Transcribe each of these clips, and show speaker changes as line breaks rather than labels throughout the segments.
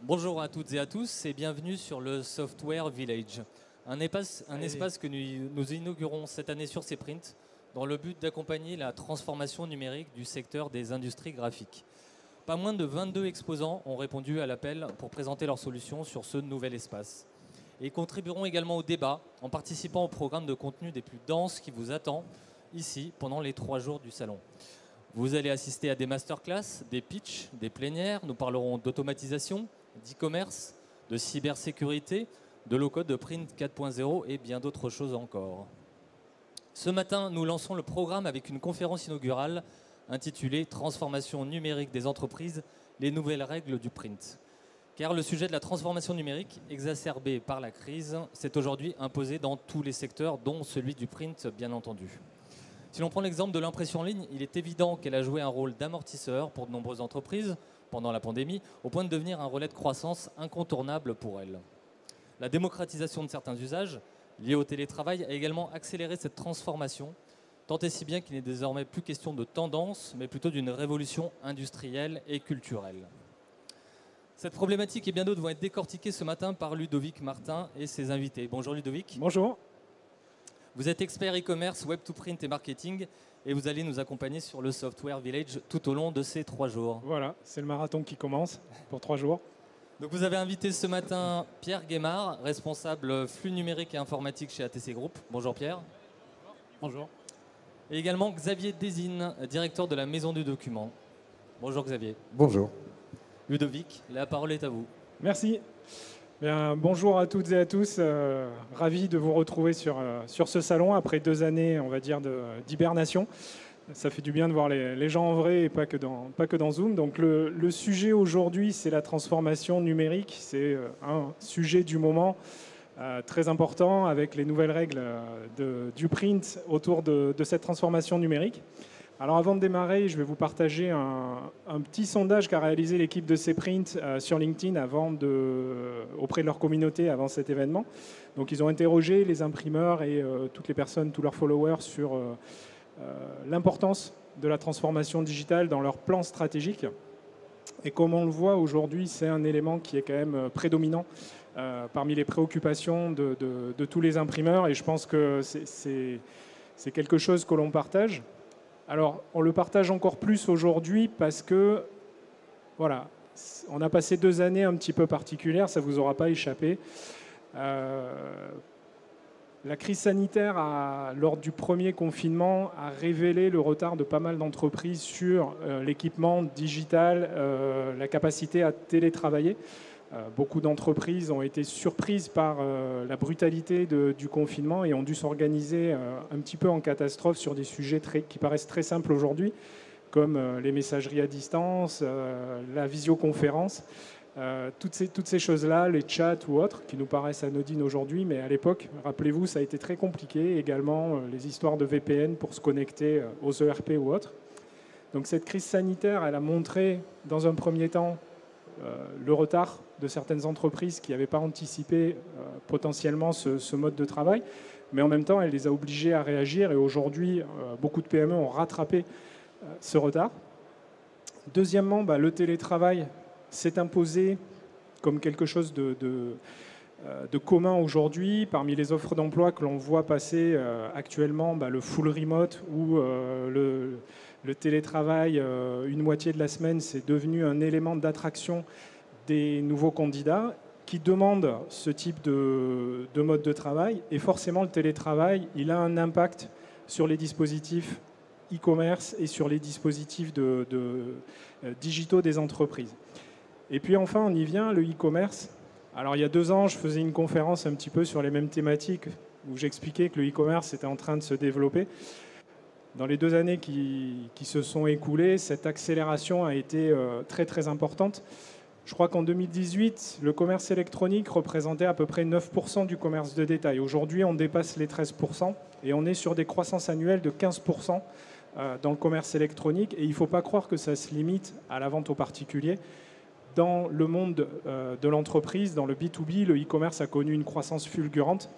Bonjour à toutes et à tous et bienvenue sur le Software Village, un espace que nous inaugurons cette année sur Cprint dans le but d'accompagner la transformation numérique du secteur des industries graphiques. Pas moins de 22 exposants ont répondu à l'appel pour présenter leurs solutions sur ce nouvel espace. Et ils contribueront également au débat en participant au programme de contenu des plus denses qui vous attend ici pendant les 3 jours du salon. Vous allez assister à des masterclass, des pitchs, des plénières. Nous parlerons d'automatisation, d'e-commerce, de cybersécurité, de low-code, de print 4.0 et bien d'autres choses encore. Ce matin, nous lançons le programme avec une conférence inaugurale intitulée « Transformation numérique des entreprises, les nouvelles règles du print ». Car le sujet de la transformation numérique, exacerbé par la crise, s'est aujourd'hui imposé dans tous les secteurs, dont celui du print, bien entendu. Si l'on prend l'exemple de l'impression en ligne, il est évident qu'elle a joué un rôle d'amortisseur pour de nombreuses entreprises pendant la pandémie, au point de devenir un relais de croissance incontournable pour elles. La démocratisation de certains usages, liés au télétravail, a également accéléré cette transformation, tant et si bien qu'il n'est désormais plus question de tendance, mais plutôt d'une révolution industrielle et culturelle. Cette problématique et bien d'autres vont être décortiquées ce matin par Ludovic Martin et ses invités. Bonjour Ludovic.
Bonjour.
Vous êtes expert e-commerce, web-to-print et marketing et vous allez nous accompagner sur le Software Village tout au long de ces 3 jours.
Voilà, c'est le marathon qui commence pour 3 jours.
Donc vous avez invité ce matin Pierre Guémard, responsable flux numérique et informatique chez ATC Group. Bonjour Pierre.
Bonjour.
Et également Xavier Desine, directeur de la Maison du Document. Bonjour Xavier.
Bonjour.
Ludovic, la parole est à vous.
Merci. Bien, bonjour à toutes et à tous. Ravi de vous retrouver sur ce salon après 2 années, on va dire, d'hibernation. Ça fait du bien de voir les gens en vrai et pas que dans Zoom. Donc le sujet aujourd'hui, c'est la transformation numérique. C'est un sujet du moment très important avec les nouvelles règles du print autour de cette transformation numérique. Alors avant de démarrer, je vais vous partager un petit sondage qu'a réalisé l'équipe de Cprint sur LinkedIn auprès de leur communauté avant cet événement. Donc ils ont interrogé les imprimeurs et toutes les personnes, tous leurs followers sur l'importance de la transformation digitale dans leur plan stratégique. Et comme on le voit aujourd'hui, c'est un élément qui est quand même prédominant parmi les préoccupations de tous les imprimeurs. Et je pense que c'est quelque chose que l'on partage. Alors, on le partage encore plus aujourd'hui parce que, voilà, on a passé 2 années un petit peu particulières, ça ne vous aura pas échappé. La crise sanitaire, lors du premier confinement, a révélé le retard de pas mal d'entreprises sur l'équipement digital, la capacité à télétravailler. Beaucoup d'entreprises ont été surprises par la brutalité du confinement et ont dû s'organiser un petit peu en catastrophe sur des sujets qui paraissent très simples aujourd'hui, comme les messageries à distance, la visioconférence, toutes ces choses-là, les chats ou autres, qui nous paraissent anodines aujourd'hui, mais à l'époque, rappelez-vous, ça a été très compliqué. Également, les histoires de VPN pour se connecter aux ERP ou autres. Donc cette crise sanitaire, elle a montré, dans un premier temps, le retard de certaines entreprises qui n'avaient pas anticipé potentiellement ce mode de travail, mais en même temps, elle les a obligés à réagir et aujourd'hui, beaucoup de PME ont rattrapé ce retard. Deuxièmement, le télétravail s'est imposé comme quelque chose de commun aujourd'hui. Parmi les offres d'emploi que l'on voit passer actuellement, le full remote ou le télétravail, une moitié de la semaine, c'est devenu un élément d'attraction des nouveaux candidats qui demandent ce type de mode de travail. Et forcément, le télétravail, il a un impact sur les dispositifs e-commerce et sur les dispositifs digitaux des entreprises. Et puis enfin, on y vient, le e-commerce. Alors il y a 2 ans, je faisais une conférence un petit peu sur les mêmes thématiques où j'expliquais que le e-commerce était en train de se développer. Dans les 2 années qui se sont écoulées, cette accélération a été très très importante. Je crois qu'en 2018, le commerce électronique représentait à peu près 9% du commerce de détail. Aujourd'hui, on dépasse les 13% et on est sur des croissances annuelles de 15% dans le commerce électronique. Et il ne faut pas croire que ça se limite à la vente aux particuliers. Dans le monde de l'entreprise, dans le B2B, le e-commerce a connu une croissance fulgurante.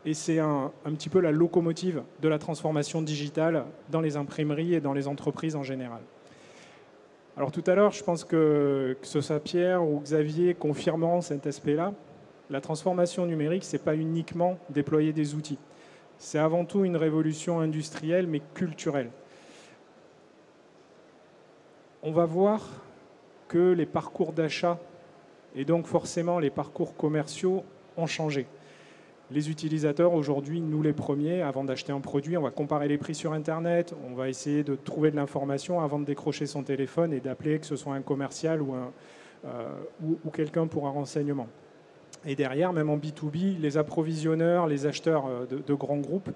Et c'est un petit peu la locomotive de la transformation digitale dans les imprimeries et dans les entreprises en général. Alors tout à l'heure, je pense que ce soit Pierre ou Xavier confirmeront cet aspect-là. La transformation numérique, ce n'est pas uniquement déployer des outils. C'est avant tout une révolution industrielle, mais culturelle. On va voir que les parcours d'achat et donc forcément les parcours commerciaux ont changé. Les utilisateurs aujourd'hui, nous les premiers, avant d'acheter un produit, on va comparer les prix sur Internet, on va essayer de trouver de l'information avant de décrocher son téléphone et d'appeler, que ce soit un commercial ou quelqu'un pour un renseignement. Et derrière, même en B2B, les approvisionneurs, les acheteurs de grands groupes,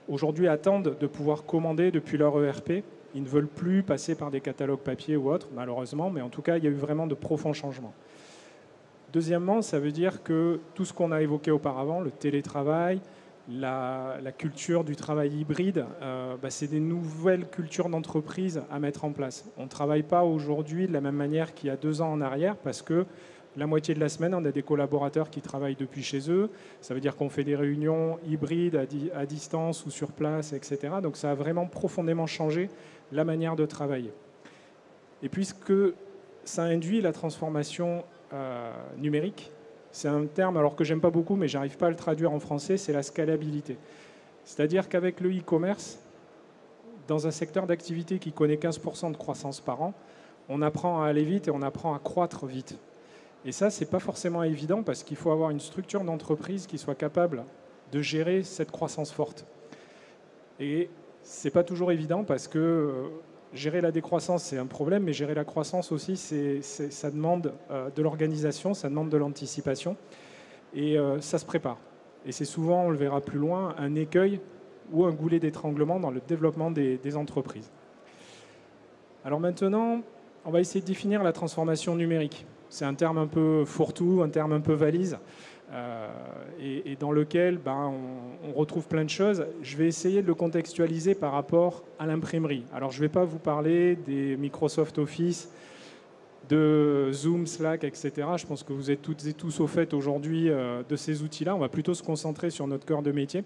aujourd'hui attendent de pouvoir commander depuis leur ERP. Ils ne veulent plus passer par des catalogues papier ou autres, malheureusement, mais en tout cas, il y a eu vraiment de profonds changements. Deuxièmement, ça veut dire que tout ce qu'on a évoqué auparavant, le télétravail, la culture du travail hybride, c'est des nouvelles cultures d'entreprise à mettre en place. On ne travaille pas aujourd'hui de la même manière qu'il y a 2 ans en arrière parce que la moitié de la semaine, on a des collaborateurs qui travaillent depuis chez eux. Ça veut dire qu'on fait des réunions hybrides à distance ou sur place, etc. Donc ça a vraiment profondément changé la manière de travailler. Et puisque ça induit la transformation numérique, c'est un terme alors que j'aime pas beaucoup, mais j'arrive pas à le traduire en français, c'est la scalabilité. C'est-à-dire qu'avec le e-commerce, dans un secteur d'activité qui connaît 15% de croissance par an, on apprend à aller vite et on apprend à croître vite. Et ça, c'est pas forcément évident parce qu'il faut avoir une structure d'entreprise qui soit capable de gérer cette croissance forte. Et c'est pas toujours évident parce que gérer la décroissance, c'est un problème, mais gérer la croissance aussi, ça demande de l'organisation, ça demande de l'anticipation, et ça se prépare. Et c'est souvent, on le verra plus loin, un écueil ou un goulet d'étranglement dans le développement des entreprises. Alors maintenant, on va essayer de définir la transformation numérique. C'est un terme un peu fourre-tout, un terme un peu valise, et dans lequel on retrouve plein de choses. Je vais essayer de le contextualiser par rapport à l'imprimerie. Alors je ne vais pas vous parler des Microsoft Office, de Zoom, Slack, etc. Je pense que vous êtes toutes et tous au fait aujourd'hui de ces outils-là. On va plutôt se concentrer sur notre cœur de métier.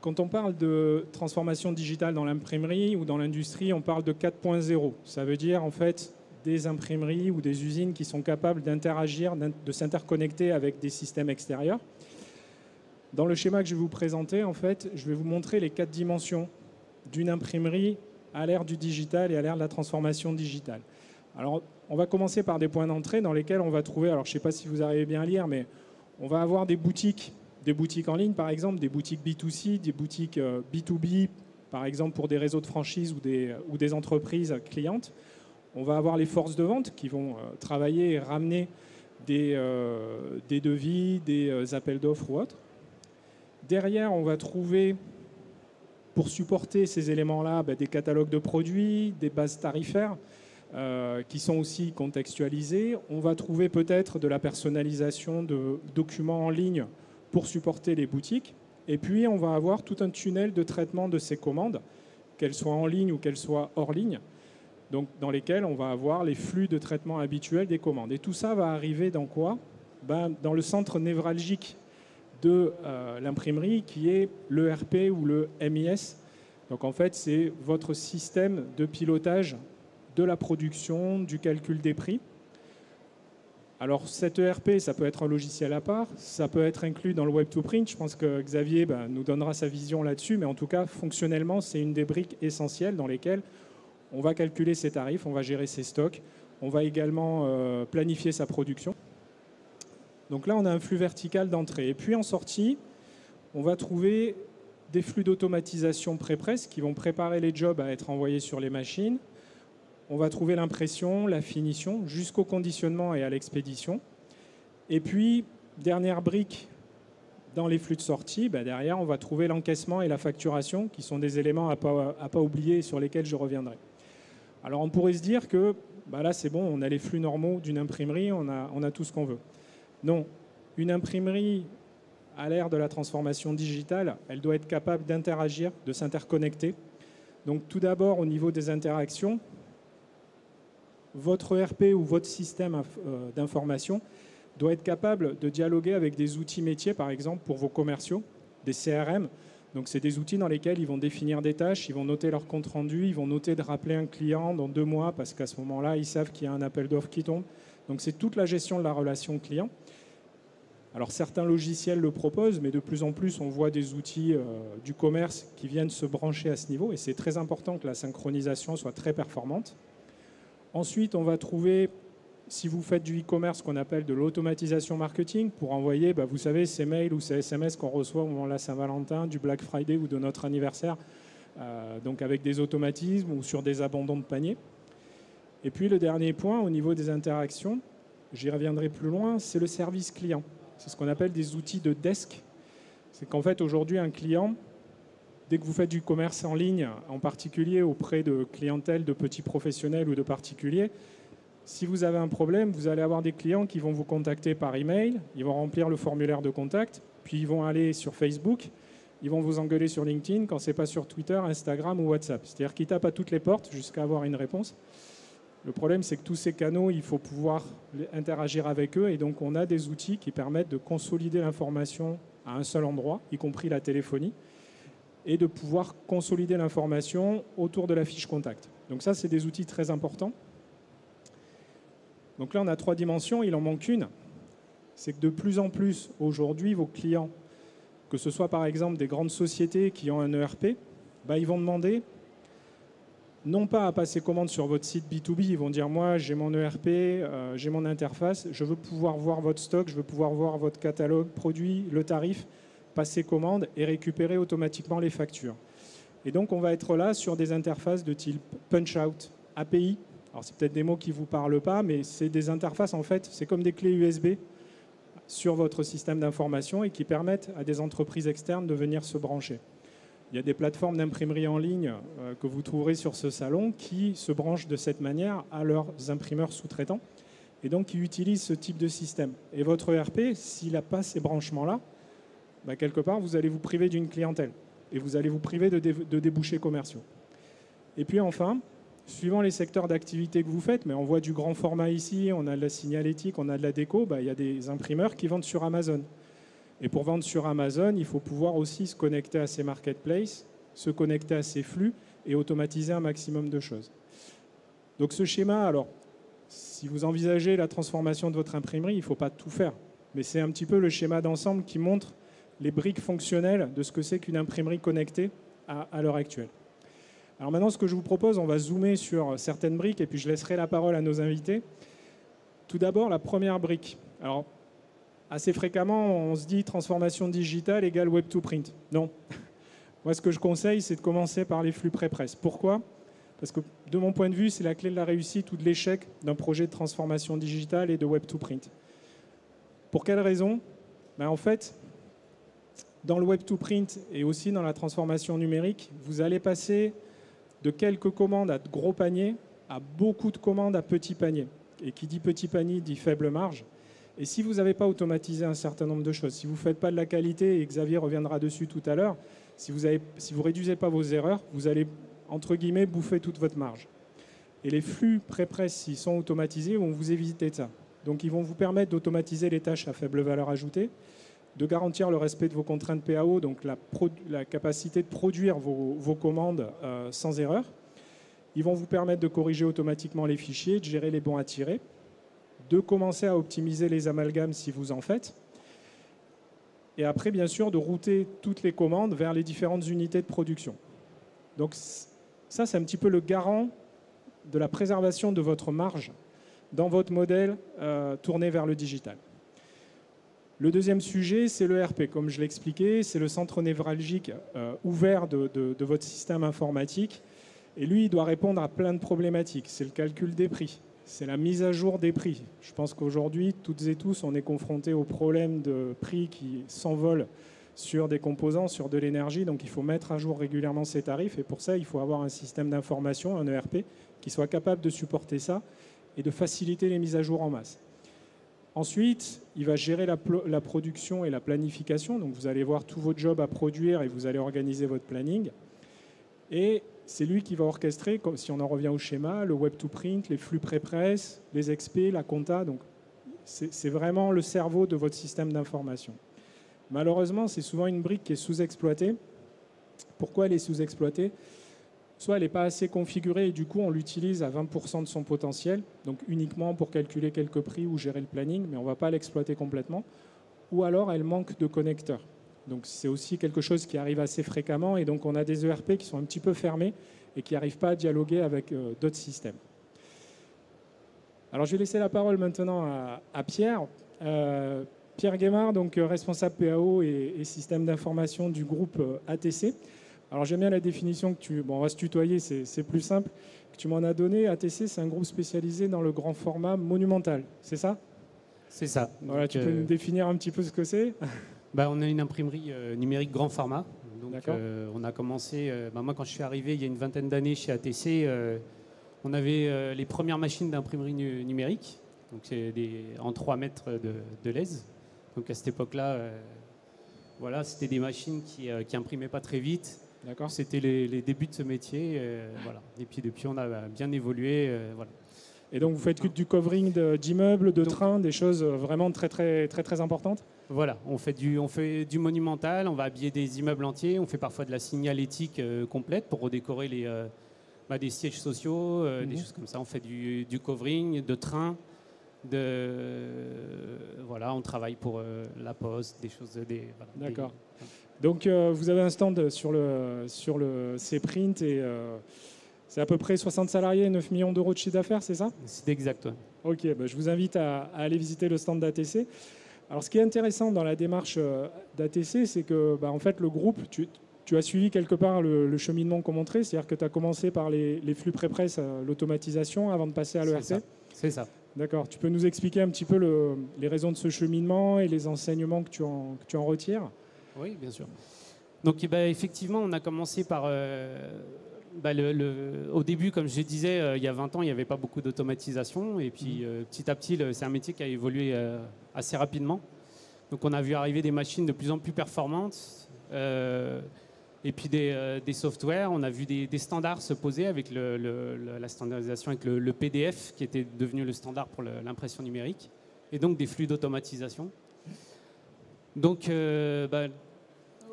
Quand on parle de transformation digitale dans l'imprimerie ou dans l'industrie, on parle de 4.0. Ça veut dire en fait des imprimeries ou des usines qui sont capables d'interagir, de s'interconnecter avec des systèmes extérieurs. Dans le schéma que je vais vous présenter, en fait, je vais vous montrer les 4 dimensions d'une imprimerie à l'ère du digital et à l'ère de la transformation digitale. Alors, on va commencer par des points d'entrée dans lesquels on va trouver, alors je ne sais pas si vous arrivez bien à lire, mais on va avoir des boutiques en ligne, par exemple, des boutiques B2C, des boutiques B2B, par exemple pour des réseaux de franchise ou des entreprises clientes. On va avoir les forces de vente qui vont travailler et ramener des devis, des appels d'offres ou autres. Derrière, on va trouver, pour supporter ces éléments-là, des catalogues de produits, des bases tarifaires qui sont aussi contextualisées. On va trouver peut-être de la personnalisation de documents en ligne pour supporter les boutiques. Et puis, on va avoir tout un tunnel de traitement de ces commandes, qu'elles soient en ligne ou qu'elles soient hors ligne, donc dans lesquels on va avoir les flux de traitement habituels des commandes. Et tout ça va arriver dans quoi ? Dans le centre névralgique de l'imprimerie, qui est l'ERP ou le MIS. Donc en fait, c'est votre système de pilotage de la production, du calcul des prix. Alors cet ERP, ça peut être un logiciel à part, ça peut être inclus dans le Web2Print. Je pense que Xavier nous donnera sa vision là-dessus, mais en tout cas, fonctionnellement, c'est une des briques essentielles dans lesquelles on va calculer ses tarifs, on va gérer ses stocks, on va également planifier sa production. Donc là, on a un flux vertical d'entrée. Et puis en sortie, on va trouver des flux d'automatisation pré-presse qui vont préparer les jobs à être envoyés sur les machines. On va trouver l'impression, la finition, jusqu'au conditionnement et à l'expédition. Et puis, dernière brique dans les flux de sortie, derrière, on va trouver l'encaissement et la facturation, qui sont des éléments à pas oublier et sur lesquels je reviendrai. Alors, on pourrait se dire que là, c'est bon, on a les flux normaux d'une imprimerie, on a tout ce qu'on veut. Non, une imprimerie, à l'ère de la transformation digitale, elle doit être capable d'interagir, de s'interconnecter. Donc, tout d'abord, au niveau des interactions, votre ERP ou votre système d'information doit être capable de dialoguer avec des outils métiers, par exemple, pour vos commerciaux, des CRM, Donc c'est des outils dans lesquels ils vont définir des tâches, ils vont noter leur compte rendu, ils vont noter de rappeler un client dans 2 mois parce qu'à ce moment-là, ils savent qu'il y a un appel d'offres qui tombe. Donc c'est toute la gestion de la relation client. Alors certains logiciels le proposent, mais de plus en plus, on voit des outils du commerce qui viennent se brancher à ce niveau. Et c'est très important que la synchronisation soit très performante. Ensuite, on va trouver, si vous faites du e-commerce, ce qu'on appelle de l'automatisation marketing, pour envoyer, vous savez, ces mails ou ces SMS qu'on reçoit au moment de la Saint-Valentin, du Black Friday ou de notre anniversaire, donc avec des automatismes ou sur des abandons de panier. Et puis le dernier point, au niveau des interactions, j'y reviendrai plus loin, c'est le service client. C'est ce qu'on appelle des outils de desk. C'est qu'en fait, aujourd'hui, un client, dès que vous faites du commerce en ligne, en particulier auprès de clientèle de petits professionnels ou de particuliers, si vous avez un problème, vous allez avoir des clients qui vont vous contacter par email, ils vont remplir le formulaire de contact, puis ils vont aller sur Facebook, ils vont vous engueuler sur LinkedIn quand ce n'est pas sur Twitter, Instagram ou WhatsApp. C'est-à-dire qu'ils tapent à toutes les portes jusqu'à avoir une réponse. Le problème, c'est que tous ces canaux, il faut pouvoir interagir avec eux. Et donc, on a des outils qui permettent de consolider l'information à un seul endroit, y compris la téléphonie, et de pouvoir consolider l'information autour de la fiche contact. Donc ça, c'est des outils très importants. Donc là, on a 3 dimensions, il en manque une. C'est que de plus en plus, aujourd'hui, vos clients, que ce soit par exemple des grandes sociétés qui ont un ERP, ils vont demander non pas à passer commande sur votre site B2B, ils vont dire moi j'ai mon ERP, j'ai mon interface, je veux pouvoir voir votre stock, je veux pouvoir voir votre catalogue produit, le tarif, passer commande et récupérer automatiquement les factures. Et donc on va être là sur des interfaces de type Punch-Out, API. Alors c'est peut-être des mots qui ne vous parlent pas, mais c'est des interfaces en fait, c'est comme des clés USB sur votre système d'information et qui permettent à des entreprises externes de venir se brancher. Il y a des plateformes d'imprimerie en ligne que vous trouverez sur ce salon qui se branchent de cette manière à leurs imprimeurs sous-traitants et donc qui utilisent ce type de système. Et votre ERP, s'il n'a pas ces branchements-là, quelque part, vous allez vous priver d'une clientèle et vous allez vous priver de débouchés commerciaux. Et puis enfin, suivant les secteurs d'activité que vous faites, mais on voit du grand format ici, on a de la signalétique, on a de la déco, il y a des imprimeurs qui vendent sur Amazon. Et pour vendre sur Amazon, il faut pouvoir aussi se connecter à ces marketplaces, se connecter à ces flux et automatiser un maximum de choses. Donc ce schéma, alors, si vous envisagez la transformation de votre imprimerie, il ne faut pas tout faire. Mais c'est un petit peu le schéma d'ensemble qui montre les briques fonctionnelles de ce que c'est qu'une imprimerie connectée à l'heure actuelle. Alors maintenant, ce que je vous propose, on va zoomer sur certaines briques et puis je laisserai la parole à nos invités. Tout d'abord, la première brique. Alors, assez fréquemment, on se dit transformation digitale égale web to print. Non. Moi, ce que je conseille, c'est de commencer par les flux pré-presse. Pourquoi ? Parce que, de mon point de vue, c'est la clé de la réussite ou de l'échec d'un projet de transformation digitale et de web to print. Pour quelle raison ? En fait, dans le web to print et aussi dans la transformation numérique, vous allez passer de quelques commandes à de gros paniers à beaucoup de commandes à petits paniers. Et qui dit petit panier dit faible marge. Et si vous n'avez pas automatisé un certain nombre de choses, si vous ne faites pas de la qualité, et Xavier reviendra dessus tout à l'heure, si vous ne réduisez pas vos erreurs, vous allez, entre guillemets, bouffer toute votre marge. Et les flux pré-presse, s'ils sont automatisés, vont vous éviter ça. Donc ils vont vous permettre d'automatiser les tâches à faible valeur ajoutée, de garantir le respect de vos contraintes PAO, donc la capacité de produire vos commandes sans erreur. Ils vont vous permettre de corriger automatiquement les fichiers, de gérer les bons à tirer, de commencer à optimiser les amalgames si vous en faites, et après, bien sûr, de router toutes les commandes vers les différentes unités de production. Donc ça, c'est un petit peu le garant de la préservation de votre marge dans votre modèle tourné vers le digital. Le deuxième sujet, c'est le RP. Comme je l'ai expliqué, c'est le centre névralgique ouvert de votre système informatique. Et lui, il doit répondre à plein de problématiques. C'est le calcul des prix, c'est la mise à jour des prix. Je pense qu'aujourd'hui, toutes et tous, on est confrontés au problème de prix qui s'envolent sur des composants, sur de l'énergie. Donc il faut mettre à jour régulièrement ces tarifs. Et pour ça, il faut avoir un système d'information, un ERP, qui soit capable de supporter ça et de faciliter les mises à jour en masse. Ensuite, il va gérer la production et la planification. Donc vous allez voir tous vos jobs à produire et vous allez organiser votre planning. Et c'est lui qui va orchestrer, comme si on en revient au schéma, le web to print, les flux pré-presse, les XP, la compta. Donc c'est vraiment le cerveau de votre système d'information. Malheureusement, c'est souvent une brique qui est sous-exploitée Pourquoi elle est sous-exploitée? Soit elle n'est pas assez configurée et du coup on l'utilise à 20% de son potentiel, donc uniquement pour calculer quelques prix ou gérer le planning, mais on ne va pas l'exploiter complètement. Ou alors elle manque de connecteurs. Donc c'est aussi quelque chose qui arrive assez fréquemment et donc on a des ERP qui sont un petit peu fermés et qui n'arrivent pas à dialoguer avec d'autres systèmes. Alors je vais laisser la parole maintenant à Pierre. Pierre Guémard, donc responsable PAO et système d'information du groupe ATC. Alors j'aime bien la définition que tu... Bon, on va se tutoyer, c'est plus simple, que tu m'en as donné. ATC, c'est un groupe spécialisé dans le grand format monumental, c'est ça?
C'est ça.
Voilà, tu peux nous définir un petit peu ce que c'est?
On a une imprimerie numérique grand format. Donc, on a commencé, moi quand je suis arrivé il y a une vingtaine d'années chez ATC, on avait les premières machines d'imprimerie numérique, donc c'est en 3 mètres de lèse. Donc à cette époque-là, voilà, c'était des machines qui imprimaient pas très vite. C'était les débuts de ce métier. Voilà. Et puis depuis, on a bien évolué. Voilà.
Et donc vous faites que du covering d'immeubles, de trains, des choses vraiment très très très très importantes?
Voilà, on fait du monumental, on va habiller des immeubles entiers, on fait parfois de la signalétique complète pour redécorer des sièges sociaux, des choses comme ça. On fait du covering, de trains, voilà, on travaille pour la Poste, des choses. Voilà,
d'accord. Donc vous avez un stand sur le C-Print et c'est à peu près 60 salariés et 9 millions d'euros de chiffre d'affaires, c'est ça?
C'est exact. Ouais.
Ok, je vous invite à aller visiter le stand d'ATC. Alors ce qui est intéressant dans la démarche d'ATC, c'est que en fait, le groupe, tu as suivi quelque part le cheminement qu'on montrait, c'est-à-dire que tu as commencé par les flux pré-presse, l'automatisation, avant de passer à l'ERP.
C'est ça.
D'accord. Tu peux nous expliquer un petit peu les raisons de ce cheminement et les enseignements que tu en retires?
Oui, bien sûr. Donc effectivement, on a commencé par... au début, comme je disais, il y a 20 ans, il n'y avait pas beaucoup d'automatisation. Et puis petit à petit, c'est un métier qui a évolué assez rapidement. Donc on a vu arriver des machines de plus en plus performantes. Et puis des softwares. On a vu des standards se poser avec la standardisation avec le PDF, qui était devenu le standard pour l'impression numérique. Et donc des flux d'automatisation. Donc...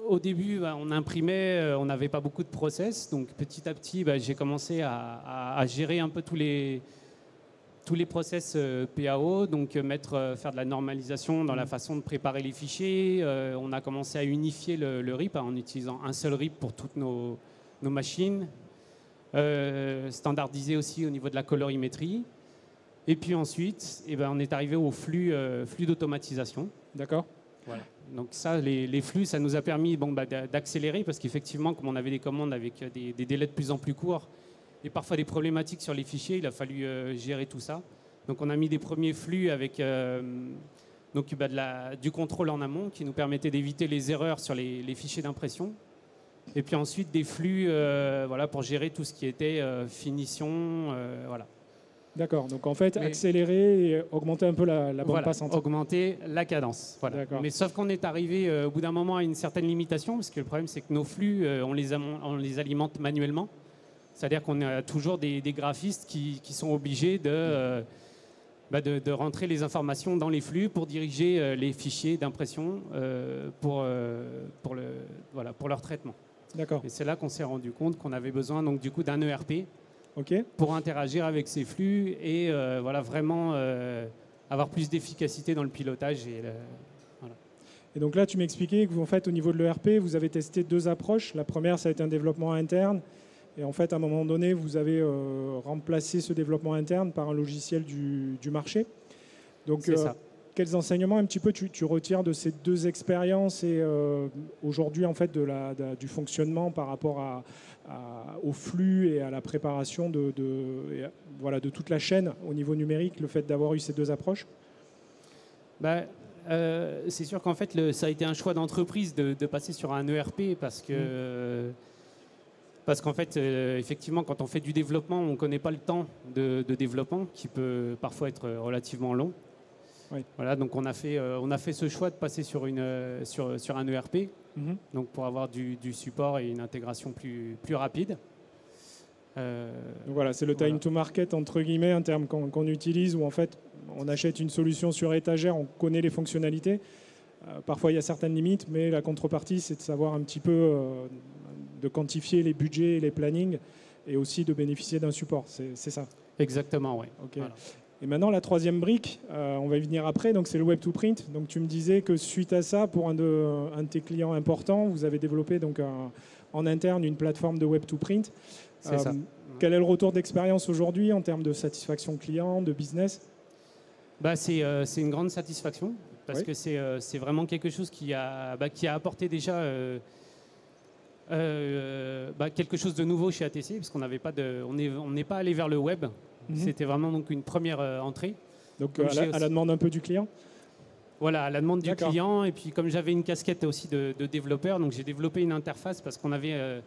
au début, on imprimait, on n'avait pas beaucoup de process. Donc petit à petit, j'ai commencé à gérer un peu tous les process PAO, donc faire de la normalisation dans la façon de préparer les fichiers. On a commencé à unifier le RIP en utilisant un seul RIP pour toutes nos machines. Standardiser aussi au niveau de la colorimétrie. Et puis ensuite, on est arrivé au flux d'automatisation.
D'accord.
Voilà. Donc ça, les flux, ça nous a permis d'accélérer parce qu'effectivement, comme on avait des commandes avec des délais de plus en plus courts et parfois des problématiques sur les fichiers, il a fallu gérer tout ça. Donc on a mis des premiers flux avec du contrôle en amont qui nous permettait d'éviter les erreurs sur les fichiers d'impression. Et puis ensuite des flux pour gérer tout ce qui était finition. Voilà.
D'accord, donc en fait, accélérer et augmenter un peu la bande passante.
Augmenter la cadence. Voilà. Mais sauf qu'on est arrivé au bout d'un moment à une certaine limitation, parce que le problème c'est que nos flux, on les alimente manuellement. C'est-à-dire qu'on a toujours des graphistes qui sont obligés de rentrer les informations dans les flux pour diriger les fichiers d'impression pour leur traitement.
D'accord.
Et c'est là qu'on s'est rendu compte qu'on avait besoin donc, du coup, d'un ERP.
Okay.
Pour interagir avec ces flux et vraiment avoir plus d'efficacité dans le pilotage.
Et donc là, tu m'expliquais que vous, en fait, au niveau de l'ERP, vous avez testé 2 approches. La première, ça a été un développement interne. Et en fait, à un moment donné, vous avez remplacé ce développement interne par un logiciel du marché. Donc,
c'est ça.
Quels enseignements un petit peu tu retires de ces 2 expériences et aujourd'hui, en fait, du fonctionnement par rapport au flux et à la préparation de toute la chaîne au niveau numérique, le fait d'avoir eu ces 2 approches?
C'est sûr qu'en fait, ça a été un choix d'entreprise de passer sur un ERP parce qu'en fait, effectivement, quand on fait du développement, on ne connaît pas le temps de développement qui peut parfois être relativement long.
Oui.
Voilà, donc on a fait ce choix de passer sur un ERP, donc pour avoir du support et une intégration plus rapide.
Donc voilà, c'est le time to market entre guillemets, un terme qu'on utilise où en fait on achète une solution sur étagère, on connaît les fonctionnalités. Parfois il y a certaines limites, mais la contrepartie c'est de savoir un petit peu de quantifier les budgets et les plannings et aussi de bénéficier d'un support. C'est ça?
Exactement, oui.
Okay. Voilà. Et maintenant, la troisième brique, on va y venir après, donc c'est le Web2Print. Donc tu me disais que suite à ça, pour un de tes clients importants, vous avez développé donc en interne une plateforme de Web2Print.
C'est ça.
Quel est le retour d'expérience aujourd'hui en termes de satisfaction client, de business?
C'est une grande satisfaction parce que c'est vraiment quelque chose qui a apporté déjà quelque chose de nouveau chez ATC, parce qu'on n'avait pas on n'est pas allé vers le web. C'était vraiment donc une première entrée.
Donc à la demande un peu du client?
Voilà, à la demande du client. Et puis comme j'avais une casquette aussi de développeur, donc j'ai développé une interface parce qu'on avait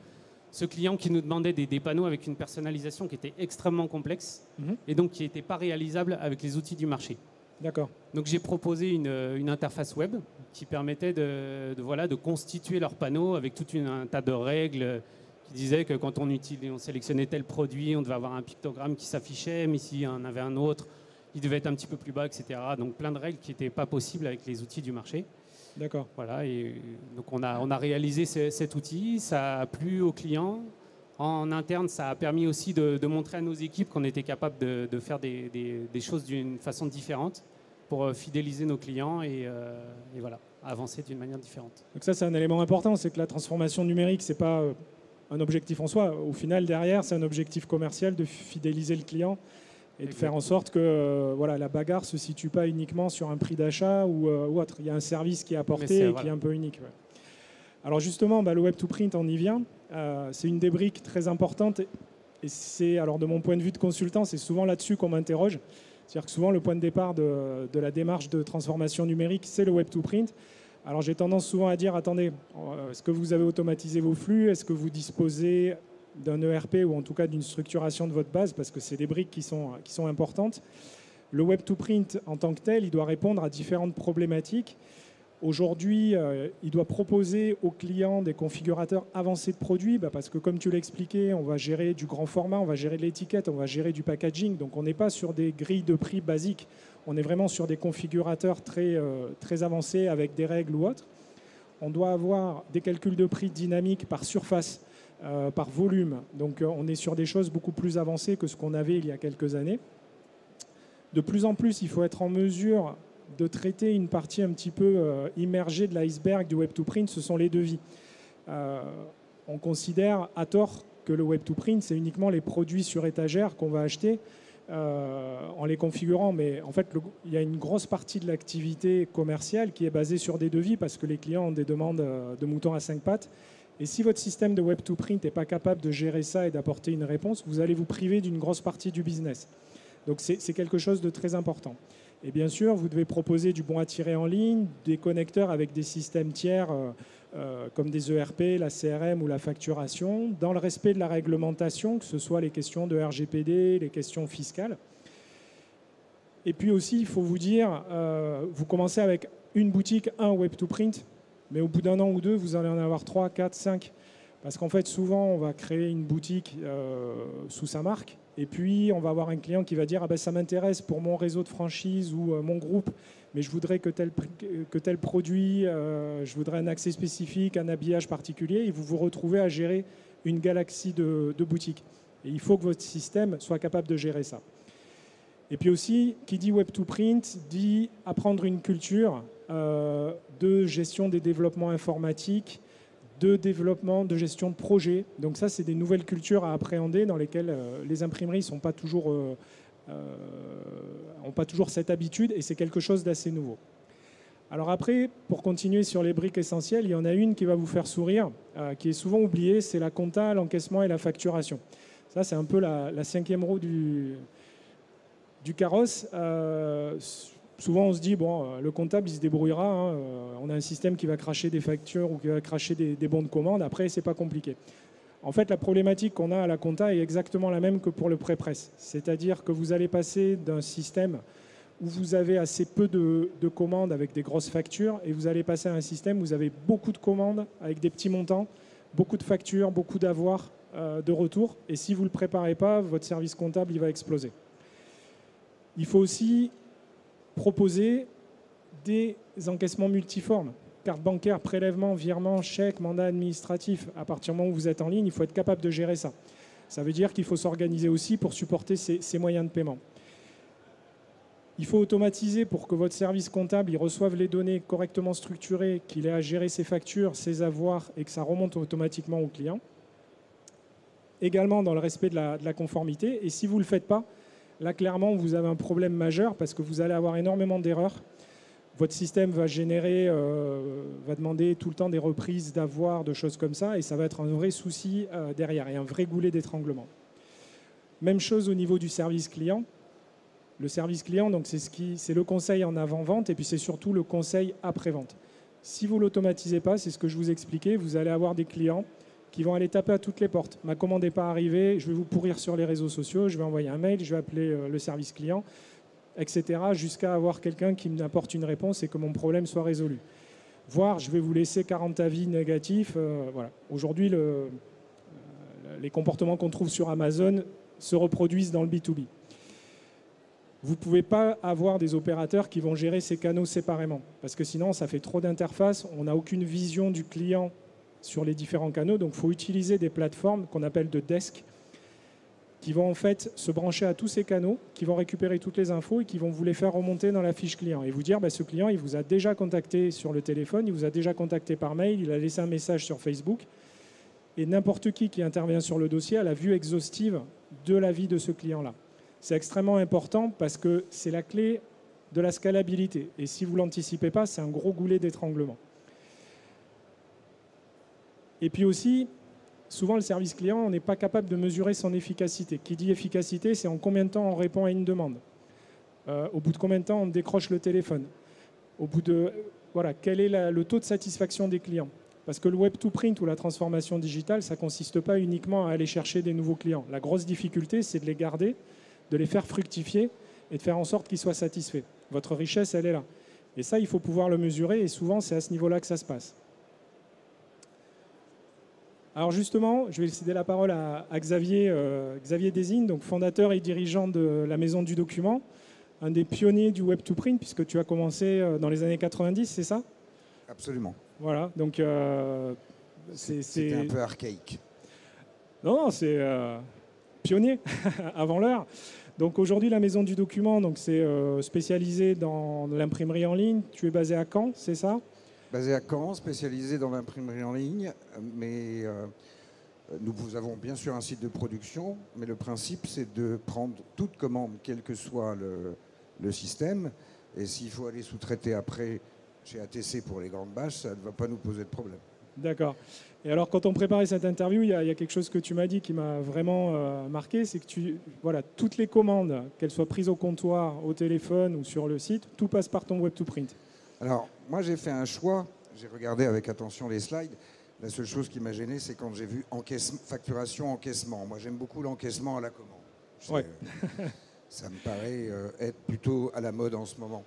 ce client qui nous demandait des panneaux avec une personnalisation qui était extrêmement complexe et donc qui n'était pas réalisable avec les outils du marché.
D'accord.
Donc j'ai proposé une interface web qui permettait de constituer leurs panneaux avec tout un tas de règles qui disaient que quand on sélectionnait tel produit, on devait avoir un pictogramme qui s'affichait, mais s'il y en avait un autre, il devait être un petit peu plus bas, etc. Donc plein de règles qui n'étaient pas possibles avec les outils du marché.
D'accord.
Voilà, et donc on a réalisé cet outil, ça a plu aux clients. En interne, ça a permis aussi de montrer à nos équipes qu'on était capable de faire des choses d'une façon différente pour fidéliser nos clients et voilà, avancer d'une manière différente.
Donc ça, c'est un élément important, c'est que la transformation numérique, ce n'est pas un objectif en soi. Au final, derrière, c'est un objectif commercial de fidéliser le client et de faire en sorte que la bagarre ne se situe pas uniquement sur un prix d'achat ou autre. Il y a un service qui est apporté et qui est un peu unique. Ouais. Alors justement, le Web2Print, on y vient. C'est une des briques très importantes. Et c'est, alors de mon point de vue de consultant, c'est souvent là-dessus qu'on m'interroge. C'est-à-dire que souvent, le point de départ de la démarche de transformation numérique, c'est le Web2Print. Alors j'ai tendance souvent à dire, attendez, est-ce que vous avez automatisé vos flux? Est-ce que vous disposez d'un ERP ou en tout cas d'une structuration de votre base? Parce que c'est des briques qui sont importantes. Le Web2Print en tant que tel, il doit répondre à différentes problématiques. Aujourd'hui, il doit proposer aux clients des configurateurs avancés de produits, parce que comme tu l'as expliqué, on va gérer du grand format, on va gérer de l'étiquette, on va gérer du packaging. Donc on n'est pas sur des grilles de prix basiques, on est vraiment sur des configurateurs très avancés avec des règles ou autres. On doit avoir des calculs de prix dynamiques par surface, par volume. Donc on est sur des choses beaucoup plus avancées que ce qu'on avait il y a quelques années. De plus en plus, il faut être en mesure de traiter une partie un petit peu immergée de l'iceberg du Web2Print, ce sont les devis. On considère à tort que le Web2Print, c'est uniquement les produits sur étagère qu'on va acheter en les configurant. Mais en fait, il y a une grosse partie de l'activité commerciale qui est basée sur des devis parce que les clients ont des demandes de moutons à 5 pattes. Et si votre système de Web2Print n'est pas capable de gérer ça et d'apporter une réponse, vous allez vous priver d'une grosse partie du business. Donc c'est quelque chose de très important. Et bien sûr, vous devez proposer du bon à tirer en ligne, des connecteurs avec des systèmes tiers comme des ERP, la CRM ou la facturation, dans le respect de la réglementation, que ce soit les questions de RGPD, les questions fiscales. Et puis aussi, il faut vous dire, vous commencez avec une boutique, un Web2Print, mais au bout d'un an ou deux, vous allez en avoir 3, 4, 5. Parce qu'en fait, souvent, on va créer une boutique sous sa marque. Et puis, on va avoir un client qui va dire ça m'intéresse pour mon réseau de franchise ou mon groupe, mais je voudrais que tel produit, je voudrais un accès spécifique, un habillage particulier. Et vous vous retrouvez à gérer une galaxie de boutiques. Et il faut que votre système soit capable de gérer ça. Et puis aussi, qui dit Web2Print dit apprendre une culture de gestion des développements informatiques, de développement, de gestion de projet. Donc ça, c'est des nouvelles cultures à appréhender dans lesquelles les imprimeries n'ont pas toujours cette habitude et c'est quelque chose d'assez nouveau. Alors après, pour continuer sur les briques essentielles, il y en a une qui va vous faire sourire, qui est souvent oubliée, c'est la compta, l'encaissement et la facturation. Ça, c'est un peu la cinquième roue du carrosse. Souvent, on se dit, le comptable, il se débrouillera. On a un système qui va cracher des factures ou qui va cracher des bons de commande. Après, c'est pas compliqué. En fait, la problématique qu'on a à la compta est exactement la même que pour le pré-presse. C'est-à-dire que vous allez passer d'un système où vous avez assez peu de commandes avec des grosses factures et vous allez passer à un système où vous avez beaucoup de commandes avec des petits montants, beaucoup de factures, beaucoup d'avoirs de retour. Et si vous ne le préparez pas, votre service comptable, il va exploser. Il faut aussi proposer des encaissements multiformes. carte bancaire, prélèvement, virement, chèque, mandat administratif. À partir du moment où vous êtes en ligne, il faut être capable de gérer ça. Ça veut dire qu'il faut s'organiser aussi pour supporter ces moyens de paiement. Il faut automatiser pour que votre service comptable il reçoive les données correctement structurées, qu'il ait à gérer ses factures, ses avoirs et que ça remonte automatiquement au client. Également dans le respect de la conformité. Et si vous ne le faites pas, là clairement vous avez un problème majeur parce que vous allez avoir énormément d'erreurs. Votre système va générer, va demander tout le temps des reprises d'avoirs, de choses comme ça, et ça va être un vrai souci derrière et un vrai goulet d'étranglement. Même chose au niveau du service client. Le service client, donc c'est le conseil en avant-vente et puis c'est surtout le conseil après-vente. Si vous ne l'automatisez pas, c'est ce que je vous expliquais, vous allez avoir des clients qui vont aller taper à toutes les portes. Ma commande n'est pas arrivée, je vais vous pourrir sur les réseaux sociaux, je vais envoyer un mail, je vais appeler le service client, etc. jusqu'à avoir quelqu'un qui m'apporte une réponse et que mon problème soit résolu. Voire, je vais vous laisser 40 avis négatifs. Voilà. Aujourd'hui, les comportements qu'on trouve sur Amazon se reproduisent dans le B2B. Vous ne pouvez pas avoir des opérateurs qui vont gérer ces canaux séparément, parce que sinon, ça fait trop d'interfaces, on n'a aucune vision du client sur les différents canaux, donc il faut utiliser des plateformes qu'on appelle de desk, qui vont en fait se brancher à tous ces canaux, qui vont récupérer toutes les infos et qui vont vous les faire remonter dans la fiche client et vous dire ce client il vous a déjà contacté sur le téléphone, il vous a déjà contacté par mail, il a laissé un message sur Facebook et n'importe qui intervient sur le dossier a la vue exhaustive de la vie de ce client-là. C'est extrêmement important parce que c'est la clé de la scalabilité et si vous ne l'anticipez pas, c'est un gros goulet d'étranglement. Et puis aussi, souvent, le service client, on n'est pas capable de mesurer son efficacité. Qui dit efficacité, c'est en combien de temps on répond à une demande. Au bout de combien de temps on décroche le téléphone. Au bout de, voilà, quel est le taux de satisfaction des clients. Parce que le web to print ou la transformation digitale, ça ne consiste pas uniquement à aller chercher des nouveaux clients. La grosse difficulté, c'est de les garder, de les faire fructifier et de faire en sorte qu'ils soient satisfaits. Votre richesse, elle est là. Et ça, il faut pouvoir le mesurer et souvent, c'est à ce niveau-là que ça se passe. Alors justement, je vais céder la parole à Xavier Désigne, donc fondateur et dirigeant de la Maison du Document, un des pionniers du web to print, puisque tu as commencé dans les années 90, c'est ça?
Absolument.
Voilà, donc
c'était un peu archaïque.
Non, c'est pionnier, avant l'heure. Donc aujourd'hui, la Maison du Document, donc c'est spécialisé dans l'imprimerie en ligne. Tu es basé à Caen, c'est ça?
Basé à Caen, spécialisé dans l'imprimerie en ligne, mais nous avons bien sûr un site de production, mais le principe c'est de prendre toute commande, quel que soit le système, et s'il faut aller sous-traiter après chez ATC pour les grandes bâches, ça ne va pas nous poser de problème.
D'accord. Et alors quand on préparait cette interview, il y a quelque chose que tu m'as dit qui m'a vraiment marqué, c'est que voilà, toutes les commandes, qu'elles soient prises au comptoir, au téléphone ou sur le site, tout passe par ton web to print.
Alors, moi, j'ai fait un choix. J'ai regardé avec attention les slides. La seule chose qui m'a gêné, c'est quand j'ai vu facturation, encaissement. Moi, j'aime beaucoup l'encaissement à la commande.
Ouais.
Ça me paraît être plutôt à la mode en ce moment.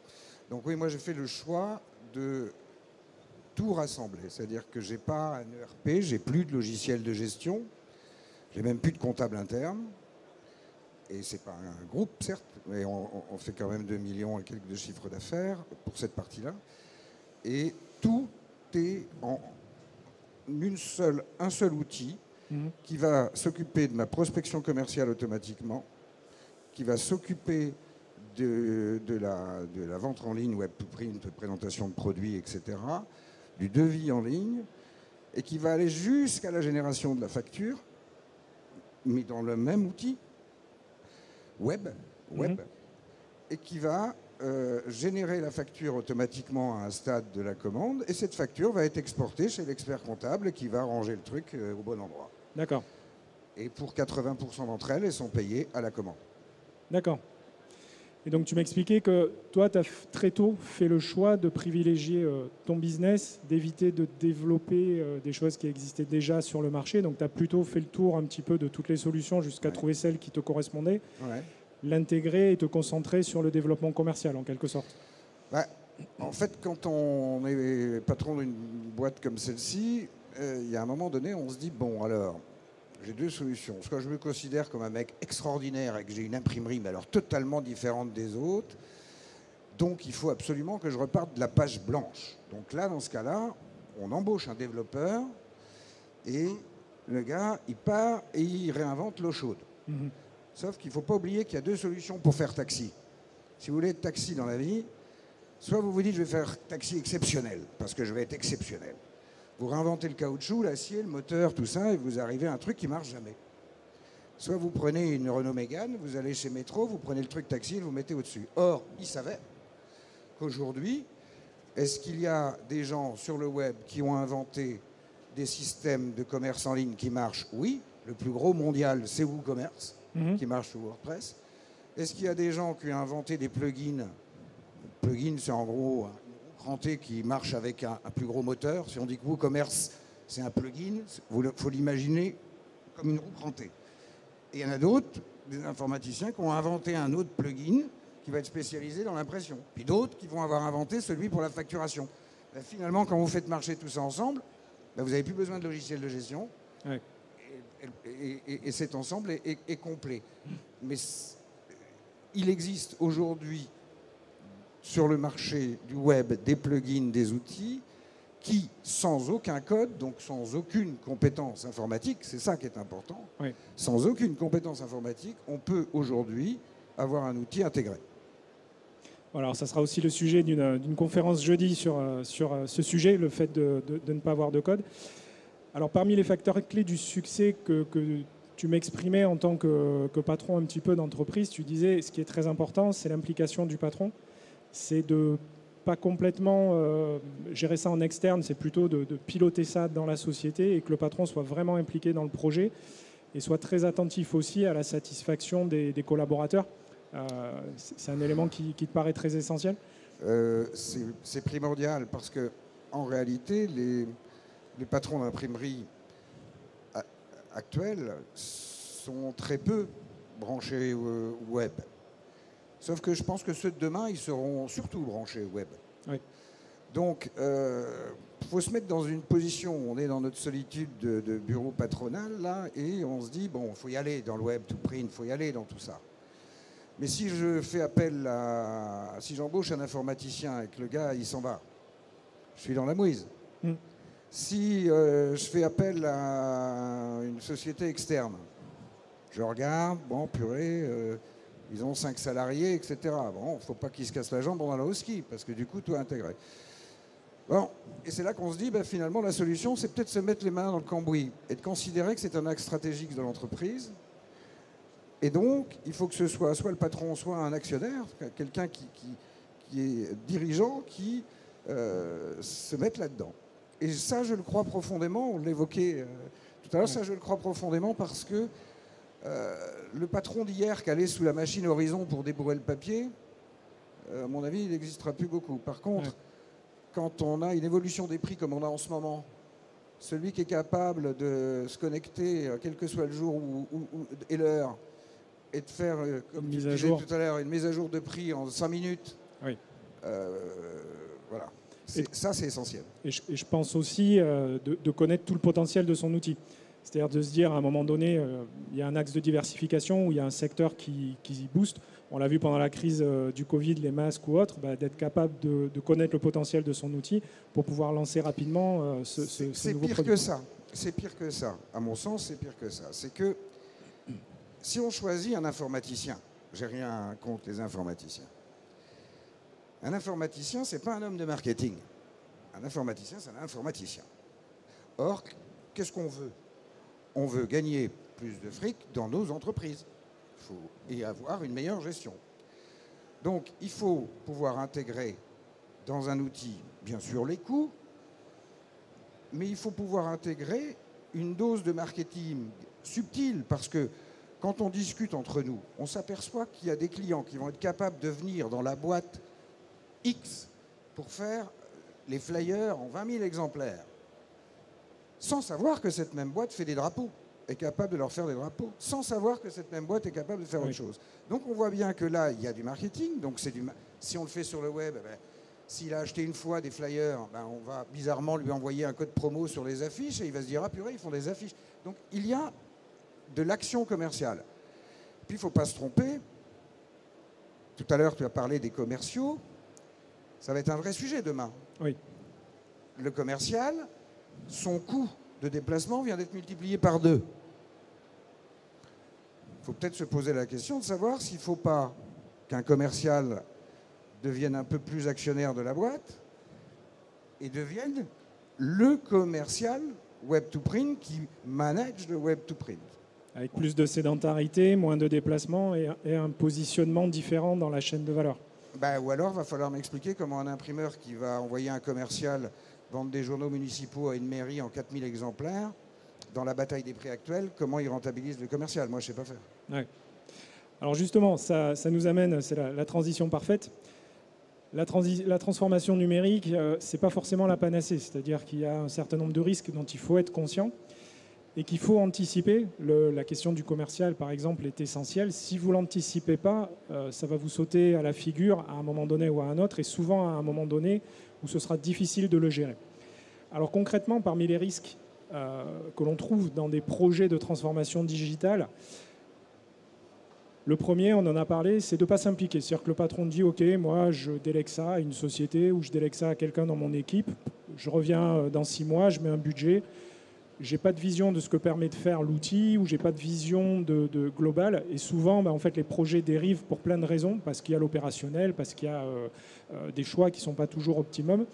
Donc oui, moi, j'ai fait le choix de tout rassembler. C'est-à-dire que je n'ai pas un ERP, j'ai plus de logiciel de gestion, j'ai même plus de comptable interne. Et ce n'est pas un groupe, certes, mais on fait quand même 2 millions et quelques de chiffre d'affaires pour cette partie-là. Et tout est en un seul outil qui va s'occuper de ma prospection commerciale automatiquement, qui va s'occuper de la vente en ligne, web to print, présentation de produits, etc., du devis en ligne, et qui va aller jusqu'à la génération de la facture, mais dans le même outil. Web, et qui va générer la facture automatiquement à un stade de la commande, et cette facture va être exportée chez l'expert comptable qui va ranger le truc au bon endroit.
D'accord.
Et pour 80% d'entre elles, elles sont payées à la commande.
D'accord. Et donc tu m'expliquais que toi, tu as très tôt fait le choix de privilégier ton business, d'éviter de développer des choses qui existaient déjà sur le marché. Donc tu as plutôt fait le tour un petit peu de toutes les solutions jusqu'à trouver celle qui te correspondait, l'intégrer et te concentrer sur le développement commercial en quelque sorte.
En fait, quand on est patron d'une boîte comme celle-ci, il y a un moment donné, on se dit, bon alors, j'ai deux solutions. Soit je me considère comme un mec extraordinaire et que j'ai une imprimerie, mais alors totalement différente des autres. Donc il faut absolument que je reparte de la page blanche. Donc là, dans ce cas-là, on embauche un développeur et le gars, il part et il réinvente l'eau chaude. Sauf qu'il ne faut pas oublier qu'il y a 2 solutions pour faire taxi. Si vous voulez être taxi dans la vie, soit vous vous dites je vais faire taxi exceptionnel, parce que je vais être exceptionnel. Vous réinventez le caoutchouc, l'acier, le moteur, tout ça, et vous arrivez à un truc qui ne marche jamais. Soit vous prenez une Renault Mégane, vous allez chez Métro, vous prenez le truc taxi et vous mettez au-dessus. Or, il savait qu'aujourd'hui, est-ce qu'il y a des gens sur le web qui ont inventé des systèmes de commerce en ligne qui marchent? Oui. Le plus gros mondial, c'est WooCommerce, qui marche sur WordPress. Est-ce qu'il y a des gens qui ont inventé des plugins? Plugin, c'est en gros un cranté qui marche avec un plus gros moteur. Si on dit que WooCommerce, c'est un plugin, il faut l'imaginer comme une roue crantée. Et il y en a d'autres, des informaticiens, qui ont inventé un autre plugin qui va être spécialisé dans l'impression. Puis d'autres qui vont avoir inventé celui pour la facturation. Ben, finalement, quand vous faites marcher tout ça ensemble, ben, vous n'avez plus besoin de logiciel de gestion. Ouais. Et cet ensemble est complet. Mais il existe aujourd'hui sur le marché du web des plugins, des outils qui, sans aucun code, donc sans aucune compétence informatique, c'est ça qui est important, oui. Sans aucune compétence informatique, on peut aujourd'hui avoir un outil intégré.
Alors, ça sera aussi le sujet d'une conférence jeudi sur ce sujet, le fait de ne pas avoir de code. Alors, parmi les facteurs clés du succès que tu m'exprimais en tant que patron un petit peu d'entreprise, tu disais, ce qui est très important, c'est l'implication du patron. C'est de pas complètement gérer ça en externe, c'est plutôt de piloter ça dans la société et que le patron soit vraiment impliqué dans le projet et soit très attentif aussi à la satisfaction des collaborateurs. C'est un élément qui te paraît très essentiel?
C'est primordial parce que en réalité, les patrons d'imprimerie actuels sont très peu branchés web. Sauf que je pense que ceux de demain, ils seront surtout branchés web. Oui. Donc, il faut se mettre dans une position où on est dans notre solitude de bureau patronal, là, et on se dit, bon, il faut y aller dans le web, to print, il faut y aller dans tout ça. Mais si je fais appel à... Si j'embauche un informaticien et que le gars, il s'en va, je suis dans la mouise. Si je fais appel à une société externe, je regarde, bon, purée, ils ont 5 salariés, etc. Bon, il ne faut pas qu'ils se cassent la jambe en allant au ski, parce que du coup, tout est intégré. Bon, et c'est là qu'on se dit, ben, finalement, la solution, c'est peut-être se mettre les mains dans le cambouis et de considérer que c'est un axe stratégique de l'entreprise. Et donc, il faut que ce soit le patron, soit un actionnaire, quelqu'un qui est dirigeant, qui se mette là-dedans. Et ça, je le crois profondément, on l'évoquait tout à l'heure, ça, je le crois profondément parce que le patron d'hier qui allait sous la machine Horizon pour débourrer le papier, à mon avis, il n'existera plus beaucoup. Par contre, quand on a une évolution des prix comme on a en ce moment, celui qui est capable de se connecter, quel que soit le jour et l'heure, et de faire, comme tu disais tout à l'heure, une mise à jour de prix en 5 minutes, oui. Voilà. Ça, c'est essentiel. Et
je pense aussi de connaître tout le potentiel de son outil. C'est-à-dire de se dire, à un moment donné, il y a un axe de diversification où il y a un secteur qui booste. On l'a vu pendant la crise du Covid, les masques ou autres, d'être capable de connaître le potentiel de son outil pour pouvoir lancer rapidement ce nouveau produit.
C'est pire que ça. À mon sens, c'est pire que ça. C'est que si on choisit un informaticien, j'ai rien contre les informaticiens. Un informaticien, ce n'est pas un homme de marketing. Un informaticien, c'est un informaticien. Or, qu'est-ce qu'on veut? On veut gagner plus de fric dans nos entreprises et avoir une meilleure gestion. Donc, il faut pouvoir intégrer dans un outil, bien sûr, les coûts, mais il faut pouvoir intégrer une dose de marketing subtile, parce que quand on discute entre nous, on s'aperçoit qu'il y a des clients qui vont être capables de venir dans la boîte X pour faire les flyers en 20 000 exemplaires, sans savoir que cette même boîte fait des drapeaux, est capable de leur faire des drapeaux, sans savoir que cette même boîte est capable de faire autre chose. Donc on voit bien que là, il y a du marketing. Donc si on le fait sur le web, s'il a acheté une fois des flyers, on va bizarrement lui envoyer un code promo sur les affiches et il va se dire « Ah purée, ils font des affiches ». Donc il y a de l'action commerciale. Puis il ne faut pas se tromper. Tout à l'heure, tu as parlé des commerciaux. Ça va être un vrai sujet demain.
Oui.
Le commercial, son coût de déplacement vient d'être multiplié par 2. Il faut peut-être se poser la question de savoir s'il ne faut pas qu'un commercial devienne un peu plus actionnaire de la boîte et devienne le commercial web-to-print qui manage le web-to-print.
Avec plus de sédentarité, moins de déplacements et un positionnement différent dans la chaîne de valeur.
Ou alors, il va falloir m'expliquer comment un imprimeur qui va envoyer un commercial vendre des journaux municipaux à une mairie en 4000 exemplaires, dans la bataille des prix actuels, comment il rentabilise le commercial. Moi, je ne sais pas faire.
Ouais. Alors justement, ça nous amène, c'est la transition parfaite. La transformation numérique, ce n'est pas forcément la panacée. C'est-à-dire qu'il y a un certain nombre de risques dont il faut être conscient et qu'il faut anticiper. La question du commercial, par exemple, est essentielle. Si vous ne l'anticipez pas, ça va vous sauter à la figure à un moment donné ou à un autre, et souvent à un moment donné où ce sera difficile de le gérer. Alors concrètement, parmi les risques que l'on trouve dans des projets de transformation digitale, le premier, on en a parlé, c'est de ne pas s'impliquer. C'est-à-dire que le patron dit « Ok, moi, je délègue ça à une société ou je délègue ça à quelqu'un dans mon équipe. Je reviens dans 6 mois, je mets un budget. Je n'ai pas de vision de ce que permet de faire l'outil ou je n'ai pas de vision de globale. » Et souvent, en fait, les projets dérivent pour plein de raisons, parce qu'il y a l'opérationnel, parce qu'il y a des choix qui ne sont pas toujours optimum.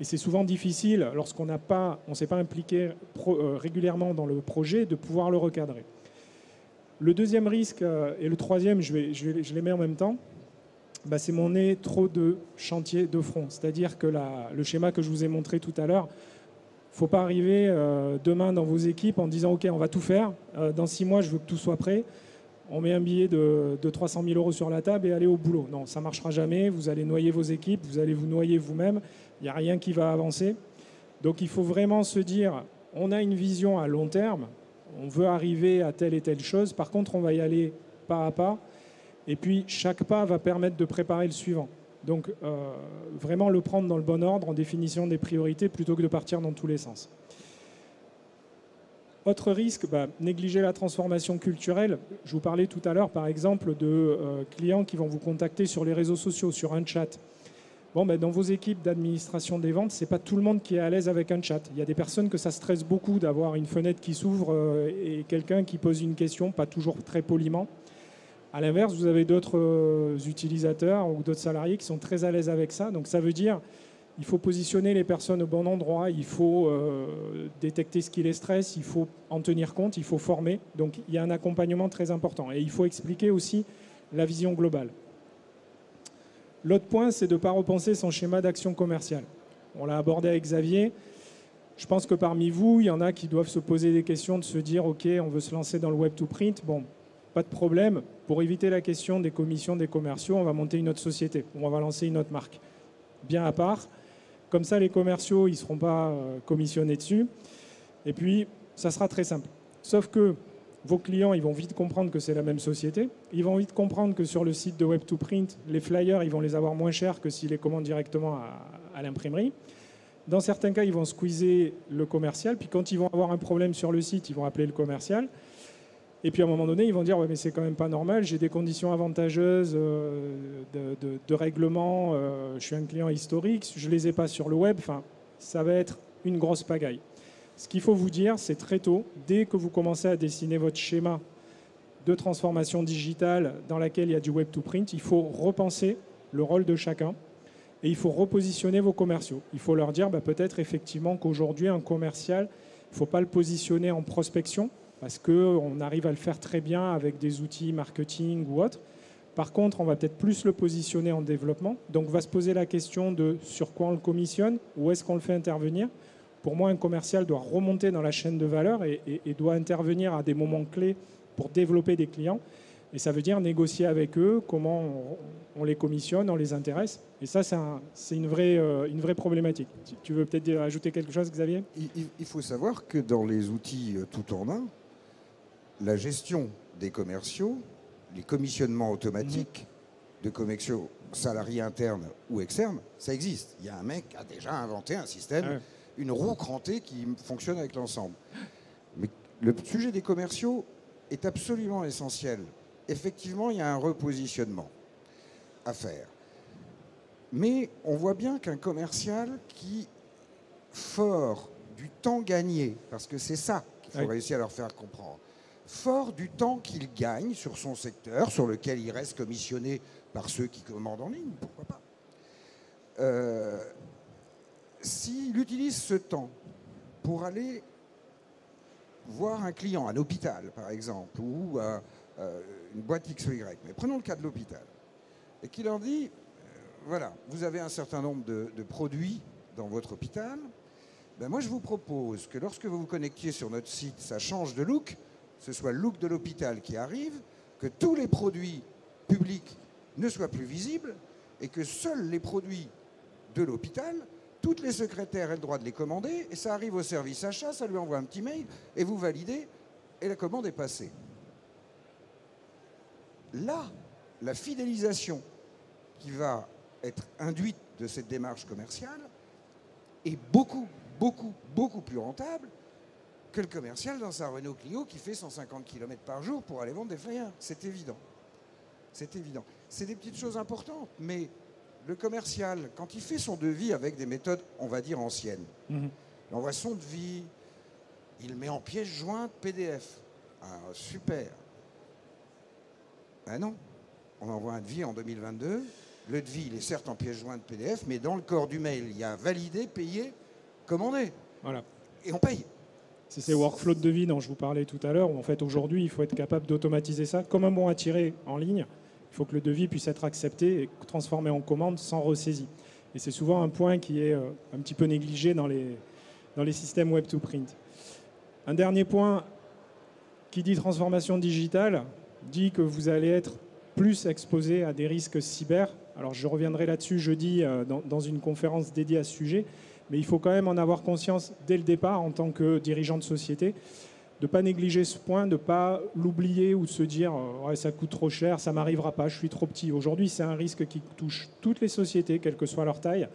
Et c'est souvent difficile, lorsqu'on ne s'est pas impliqué régulièrement dans le projet, de pouvoir le recadrer. Le deuxième risque, et le troisième, je les mets en même temps, c'est mon nez trop de chantier de front. C'est-à-dire que le schéma que je vous ai montré tout à l'heure, il ne faut pas arriver demain dans vos équipes en disant « Ok, on va tout faire, dans 6 mois, je veux que tout soit prêt. On met un billet de 300 000 € sur la table et allez au boulot. » Non, ça ne marchera jamais. Vous allez noyer vos équipes, vous allez vous noyer vous-même. Il n'y a rien qui va avancer. Donc il faut vraiment se dire, on a une vision à long terme, on veut arriver à telle et telle chose. Par contre, on va y aller pas à pas. Et puis, chaque pas va permettre de préparer le suivant. Donc, vraiment le prendre dans le bon ordre en définition des priorités plutôt que de partir dans tous les sens. Autre risque, négliger la transformation culturelle. Je vous parlais tout à l'heure, par exemple, de clients qui vont vous contacter sur les réseaux sociaux, sur un chat. Dans vos équipes d'administration des ventes, ce n'est pas tout le monde qui est à l'aise avec un chat. Il y a des personnes que ça stresse beaucoup d'avoir une fenêtre qui s'ouvre et quelqu'un qui pose une question, pas toujours très poliment. À l'inverse, vous avez d'autres utilisateurs ou d'autres salariés qui sont très à l'aise avec ça. Donc ça veut dire qu'il faut positionner les personnes au bon endroit, il faut détecter ce qui les stresse, il faut en tenir compte, il faut former. Donc il y a un accompagnement très important. Et il faut expliquer aussi la vision globale. L'autre point, c'est de ne pas repenser son schéma d'action commerciale. On l'a abordé avec Xavier. Je pense que parmi vous, il y en a qui doivent se poser des questions, de se dire « Ok, on veut se lancer dans le web-to-print. » Bon, pas de problème. Pour éviter la question des commissions des commerciaux, on va monter une autre société ou on va lancer une autre marque. Bien à part. Comme ça, les commerciaux, ils ne seront pas commissionnés dessus. Et puis, ça sera très simple. Sauf que vos clients, ils vont vite comprendre que c'est la même société. Ils vont vite comprendre que sur le site de Web2Print, les flyers, ils vont les avoir moins chers que s'ils les commandent directement à l'imprimerie. Dans certains cas, ils vont squeezer le commercial. Puis quand ils vont avoir un problème sur le site, ils vont appeler le commercial. Et puis à un moment donné, ils vont dire « Ouais, mais c'est quand même pas normal, j'ai des conditions avantageuses de règlement, je suis un client historique, je ne les ai pas sur le web. » Enfin, ça va être une grosse pagaille. Ce qu'il faut vous dire, c'est très tôt, dès que vous commencez à dessiner votre schéma de transformation digitale dans laquelle il y a du web-to-print, il faut repenser le rôle de chacun et il faut repositionner vos commerciaux. Il faut leur dire peut-être effectivement qu'aujourd'hui, un commercial, il ne faut pas le positionner en prospection parce qu'on arrive à le faire très bien avec des outils marketing ou autres. Par contre, on va peut-être plus le positionner en développement. Donc, va se poser la question de sur quoi on le commissionne, où est-ce qu'on le fait intervenir. Pour moi, un commercial doit remonter dans la chaîne de valeur et doit intervenir à des moments clés pour développer des clients. Et ça veut dire négocier avec eux comment on les commissionne, on les intéresse. Et ça, c'est une vraie problématique. Tu veux peut-être ajouter quelque chose, Xavier ?
Il faut savoir que dans les outils tout en un, la gestion des commerciaux, les commissionnements automatiques de commerciaux salariés internes ou externes, ça existe. Il y a un mec qui a déjà inventé un système, une roue crantée qui fonctionne avec l'ensemble. Mais le sujet des commerciaux est absolument essentiel. Effectivement, il y a un repositionnement à faire. Mais on voit bien qu'un commercial qui, fort du temps gagné, parce que c'est ça qu'il faut réussir à leur faire comprendre, fort du temps qu'il gagne sur son secteur, sur lequel il reste commissionné par ceux qui commandent en ligne, pourquoi pas, s'il utilise ce temps pour aller voir un client, un hôpital par exemple, ou une boîte X ou Y, mais prenons le cas de l'hôpital, et qui leur dit, voilà, vous avez un certain nombre de produits dans votre hôpital, ben moi je vous propose que lorsque vous vous connectiez sur notre site, ça change de look, ce soit le look de l'hôpital qui arrive, que tous les produits publics ne soient plus visibles, et que seuls les produits de l'hôpital, toutes les secrétaires aient le droit de les commander, et ça arrive au service achat, ça lui envoie un petit mail, et vous validez, et la commande est passée. Là, la fidélisation qui va être induite de cette démarche commerciale est beaucoup, beaucoup, beaucoup plus rentable que le commercial dans sa Renault Clio qui fait 150 km par jour pour aller vendre des flyers. C'est évident. C'est évident. C'est des petites choses importantes, mais le commercial, quand il fait son devis avec des méthodes, on va dire, anciennes, il envoie son devis, il met en pièce jointe PDF. Ah, super. Ah non, on envoie un devis en 2022. Le devis, il est certes en pièce jointe PDF, mais dans le corps du mail, il y a validé, payé, commandé.
Voilà.
Et on paye.
C'est ces workflows de devis dont je vous parlais tout à l'heure, où en fait aujourd'hui, il faut être capable d'automatiser ça. Comme un bon à tirer en ligne, il faut que le devis puisse être accepté et transformé en commande sans ressaisie. Et c'est souvent un point qui est un petit peu négligé dans les systèmes Web2Print. Un dernier point, qui dit transformation digitale, dit que vous allez être plus exposé à des risques cyber. Alors je reviendrai là-dessus jeudi dans une conférence dédiée à ce sujet, mais il faut quand même en avoir conscience dès le départ en tant que dirigeant de société, de ne pas négliger ce point, de ne pas l'oublier ou de se dire ouais, ça coûte trop cher, ça ne m'arrivera pas, je suis trop petit. Aujourd'hui, c'est un risque qui touche toutes les sociétés, quelle que soit leur taille,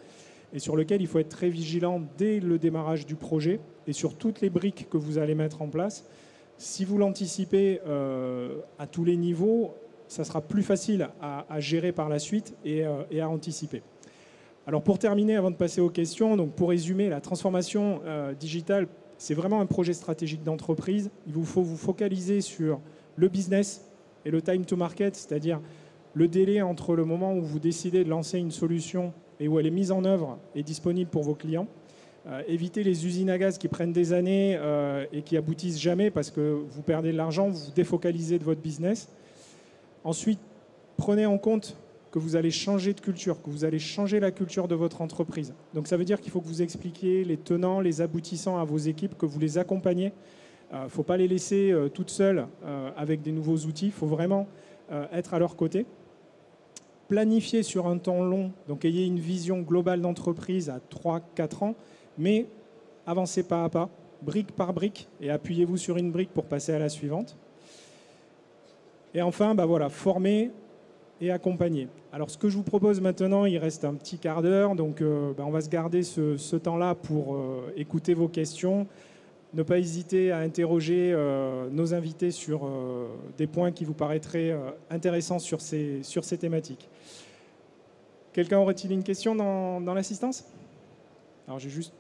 et sur lequel il faut être très vigilant dès le démarrage du projet et sur toutes les briques que vous allez mettre en place. Si vous l'anticipez à tous les niveaux, ça sera plus facile à gérer par la suite et à anticiper. Alors pour terminer, avant de passer aux questions, donc pour résumer, la transformation digitale, c'est vraiment un projet stratégique d'entreprise. Il vous faut vous focaliser sur le business et le time to market, c'est-à-dire le délai entre le moment où vous décidez de lancer une solution et où elle est mise en œuvre et disponible pour vos clients. Éviter les usines à gaz qui prennent des années et qui aboutissent jamais parce que vous perdez de l'argent, vous vous défocalisez de votre business. Ensuite, prenez en compte que vous allez changer de culture, que vous allez changer la culture de votre entreprise. Donc ça veut dire qu'il faut que vous expliquiez les tenants, les aboutissants à vos équipes, que vous les accompagnez. Il ne faut pas les laisser toutes seules avec des nouveaux outils. Il faut vraiment être à leur côté. Planifiez sur un temps long, donc ayez une vision globale d'entreprise à 3-4 ans, mais avancez pas à pas, brique par brique, et appuyez-vous sur une brique pour passer à la suivante. Et enfin, voilà, former et accompagner. Alors ce que je vous propose maintenant, il reste un petit quart d'heure, donc on va se garder ce temps-là pour écouter vos questions. Ne pas hésiter à interroger nos invités sur des points qui vous paraîtraient intéressants sur ces thématiques. Quelqu'un aurait-il une question dans l'assistance? Alors j'ai juste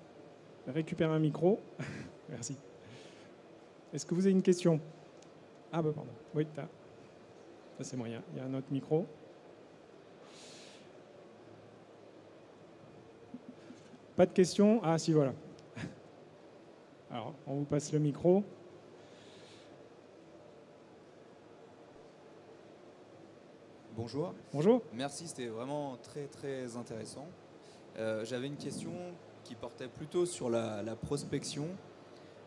récupéré un micro. Merci. Est-ce que vous avez une question? Ah pardon. Oui, ça c'est moyen. Il y a un autre micro. Pas de questions? Ah si, voilà. Alors, on vous passe le micro.
Bonjour.
Bonjour.
Merci, c'était vraiment très très intéressant. J'avais une question qui portait plutôt sur la prospection.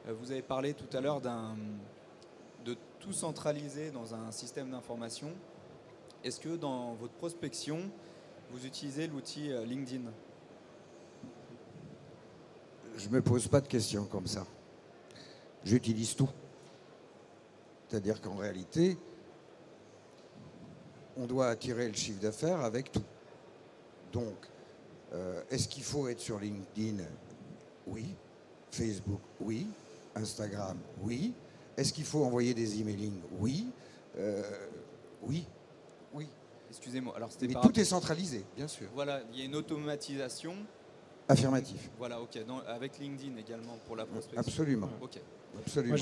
Vous avez parlé tout à l'heure de tout centraliser dans un système d'information. Est-ce que dans votre prospection, vous utilisez l'outil LinkedIn?
Je ne me pose pas de questions comme ça. J'utilise tout. C'est-à-dire qu'en réalité, on doit attirer le chiffre d'affaires avec tout. Donc, est-ce qu'il faut être sur LinkedIn? Oui. Facebook? Oui. Instagram? Oui. Est-ce qu'il faut envoyer des emailing? Oui. Oui. Oui.
excusez-moi. Alors,
Mais tout est centralisé, bien sûr.
Voilà, il y a une automatisation.
Affirmatif.
Voilà, ok. Avec LinkedIn également pour la prospection.
Absolument.
Ok.
Absolument.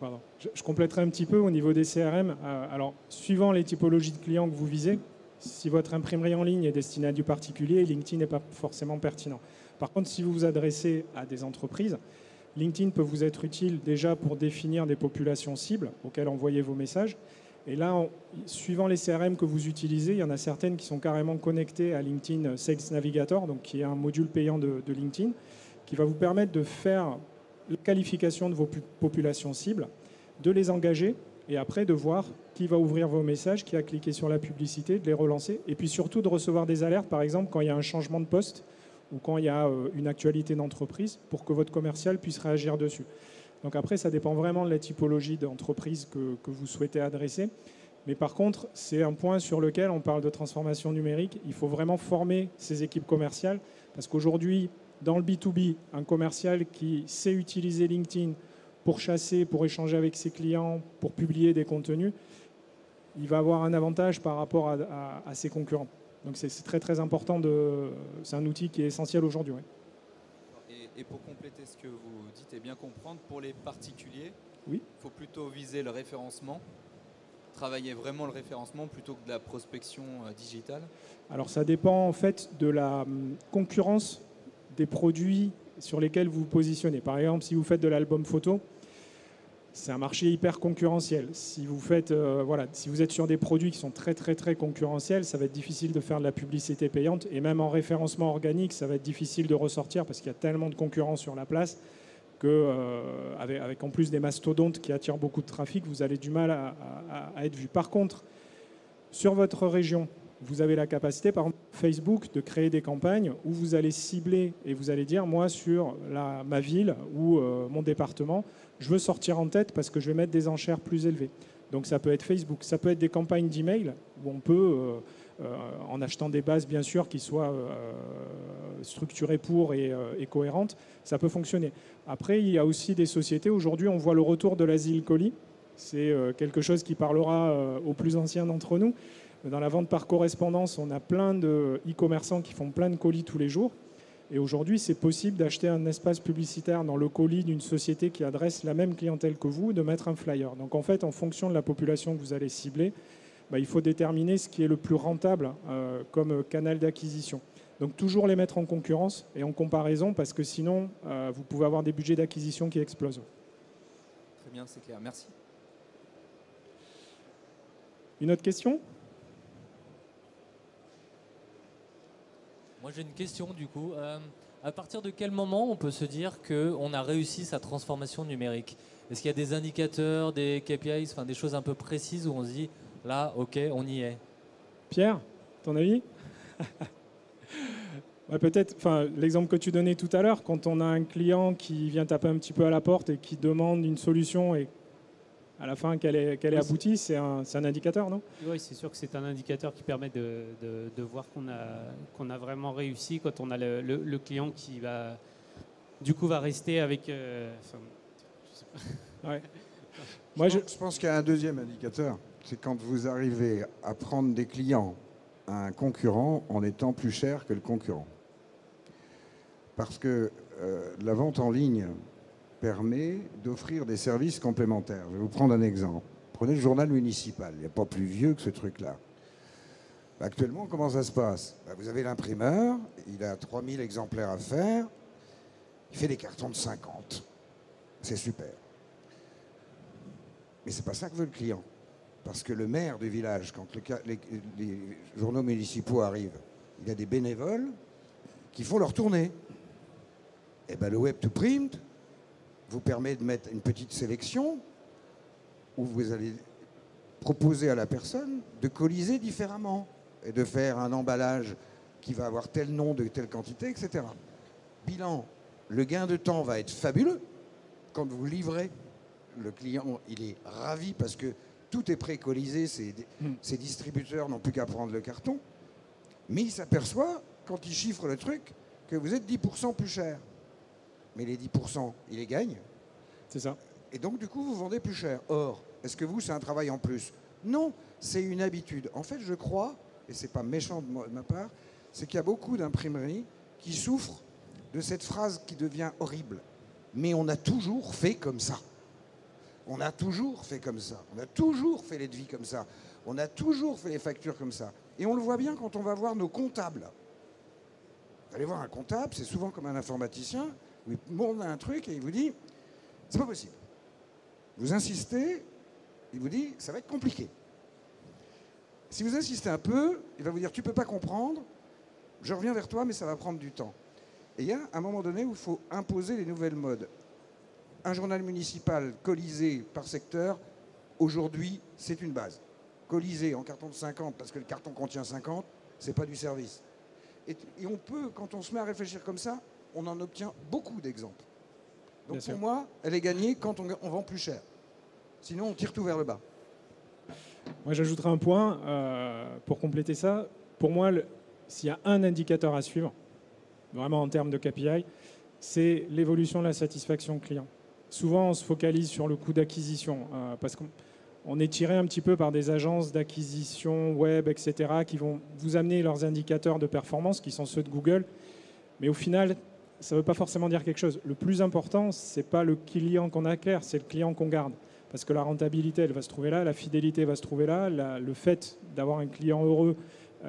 Moi, je compléterai un petit peu au niveau des CRM. Alors, suivant les typologies de clients que vous visez, si votre imprimerie en ligne est destinée à du particulier, LinkedIn n'est pas forcément pertinent. Par contre, si vous vous adressez à des entreprises, LinkedIn peut vous être utile déjà pour définir des populations cibles auxquelles envoyer vos messages. Et là, suivant les CRM que vous utilisez, il y en a certaines qui sont carrément connectées à LinkedIn Sales Navigator, donc qui est un module payant de LinkedIn, qui va vous permettre de faire la qualification de vos populations cibles, de les engager et après de voir qui va ouvrir vos messages, qui a cliqué sur la publicité, de les relancer et puis surtout de recevoir des alertes, par exemple, quand il y a un changement de poste ou quand il y a une actualité d'entreprise pour que votre commercial puisse réagir dessus. Donc après, ça dépend vraiment de la typologie d'entreprise que vous souhaitez adresser. Mais par contre, c'est un point sur lequel on parle de transformation numérique. Il faut vraiment former ces équipes commerciales parce qu'aujourd'hui, dans le B2B, un commercial qui sait utiliser LinkedIn pour chasser, pour échanger avec ses clients, pour publier des contenus, il va avoir un avantage par rapport à ses concurrents. Donc c'est très très important. C'est un outil qui est essentiel aujourd'hui. Ouais.
Et pour compléter ce que vous dites et bien comprendre, pour les particuliers,
oui,
il faut plutôt viser le référencement, travailler vraiment le référencement plutôt que de la prospection digitale.
Alors ça dépend en fait de la concurrence des produits sur lesquels vous vous positionnez. Par exemple, si vous faites de l'album photo, c'est un marché hyper concurrentiel. Si vous si vous êtes sur des produits qui sont très très très concurrentiels, ça va être difficile de faire de la publicité payante et même en référencement organique, ça va être difficile de ressortir parce qu'il y a tellement de concurrents sur la place que avec en plus des mastodontes qui attirent beaucoup de trafic, vous avez du mal à être vu. Par contre, sur votre région, vous avez la capacité, par exemple, Facebook, de créer des campagnes où vous allez cibler et vous allez dire, moi, sur ma ville ou mon département, je veux sortir en tête parce que je vais mettre des enchères plus élevées. Donc ça peut être Facebook, ça peut être des campagnes d'email où on peut, en achetant des bases, bien sûr, qui soient structurées pour et cohérentes, ça peut fonctionner. Après, il y a aussi des sociétés, aujourd'hui, on voit le retour de l'asile colis. C'est quelque chose qui parlera aux plus anciens d'entre nous. Dans la vente par correspondance, on a plein de e-commerçants qui font plein de colis tous les jours. Et aujourd'hui, c'est possible d'acheter un espace publicitaire dans le colis d'une société qui adresse la même clientèle que vous, de mettre un flyer. Donc en fait, en fonction de la population que vous allez cibler, il faut déterminer ce qui est le plus rentable comme canal d'acquisition. Donc toujours les mettre en concurrence et en comparaison, parce que sinon, vous pouvez avoir des budgets d'acquisition qui explosent.
Très bien, c'est clair. Merci.
Une autre question ?
Moi j'ai une question du coup. À partir de quel moment on peut se dire qu'on a réussi sa transformation numérique ? Est-ce qu'il y a des indicateurs, des KPIs, enfin des choses un peu précises où on se dit là, ok, on y est ?
Pierre, ton avis ? Peut-être, l'exemple que tu donnais tout à l'heure, quand on a un client qui vient taper un petit peu à la porte et qui demande une solution et à la fin qu'elle est aboutie, c'est un indicateur, non ?
Oui, c'est sûr que c'est un indicateur qui permet de voir qu'on a vraiment réussi quand on a le client qui va rester avec... je sais pas.
Ouais.
Je pense qu'il y a un deuxième indicateur, c'est quand vous arrivez à prendre des clients à un concurrent en étant plus cher que le concurrent. Parce que la vente en ligne permet d'offrir des services complémentaires. Je vais vous prendre un exemple. Prenez le journal municipal. Il n'y a pas plus vieux que ce truc-là. Actuellement, comment ça se passe ? Vous avez l'imprimeur, il a 3000 exemplaires à faire, il fait des cartons de 50. C'est super. Mais c'est pas ça que veut le client. Parce que le maire du village, quand les journaux municipaux arrivent, il y a des bénévoles qui font leur tournée. Et le web to print vous permet de mettre une petite sélection où vous allez proposer à la personne de coliser différemment et de faire un emballage qui va avoir tel nom de telle quantité, etc. Bilan, le gain de temps va être fabuleux. Quand vous livrez, le client, il est ravi parce que tout est pré-colisé, ses distributeurs n'ont plus qu'à prendre le carton. Mais il s'aperçoit, quand il chiffre le truc, que vous êtes 10% plus cher. Mais les 10%, il les gagne.
C'est ça.
Et donc, du coup, vous vendez plus cher. Or, est-ce que c'est un travail en plus ? Non, c'est une habitude. En fait, je crois et c'est pas méchant de ma part, c'est qu'il y a beaucoup d'imprimeries qui souffrent de cette phrase qui devient horrible. Mais on a toujours fait comme ça. On a toujours fait comme ça. On a toujours fait les devis comme ça. On a toujours fait les factures comme ça. Et on le voit bien quand on va voir nos comptables. Vous allez voir un comptable, c'est souvent comme un informaticien, il vous montre un truc et il vous dit, c'est pas possible. Vous insistez, il vous dit, ça va être compliqué. Si vous insistez un peu, il va vous dire, tu peux pas comprendre, je reviens vers toi, mais ça va prendre du temps. Et il y a un moment donné où il faut imposer les nouvelles modes. Un journal municipal colisé par secteur, aujourd'hui, c'est une base. Colisé en carton de 50, parce que le carton contient 50, c'est pas du service. Et on peut, quand on se met à réfléchir comme ça, on en obtient beaucoup d'exemples. Donc pour moi, elle est gagnée quand on vend plus cher. Sinon, on tire tout vers le bas.
Moi, j'ajouterai un point pour compléter ça. Pour moi, s'il y a un indicateur à suivre, vraiment en termes de KPI, c'est l'évolution de la satisfaction client. Souvent, on se focalise sur le coût d'acquisition parce qu'on est tiré un petit peu par des agences d'acquisition web, etc., qui vont vous amener leurs indicateurs de performance, qui sont ceux de Google. Mais au final, ça ne veut pas forcément dire quelque chose. Le plus important, ce n'est pas le client qu'on acquiert, c'est le client qu'on garde. Parce que la rentabilité, elle va se trouver là, la fidélité va se trouver là, le fait d'avoir un client heureux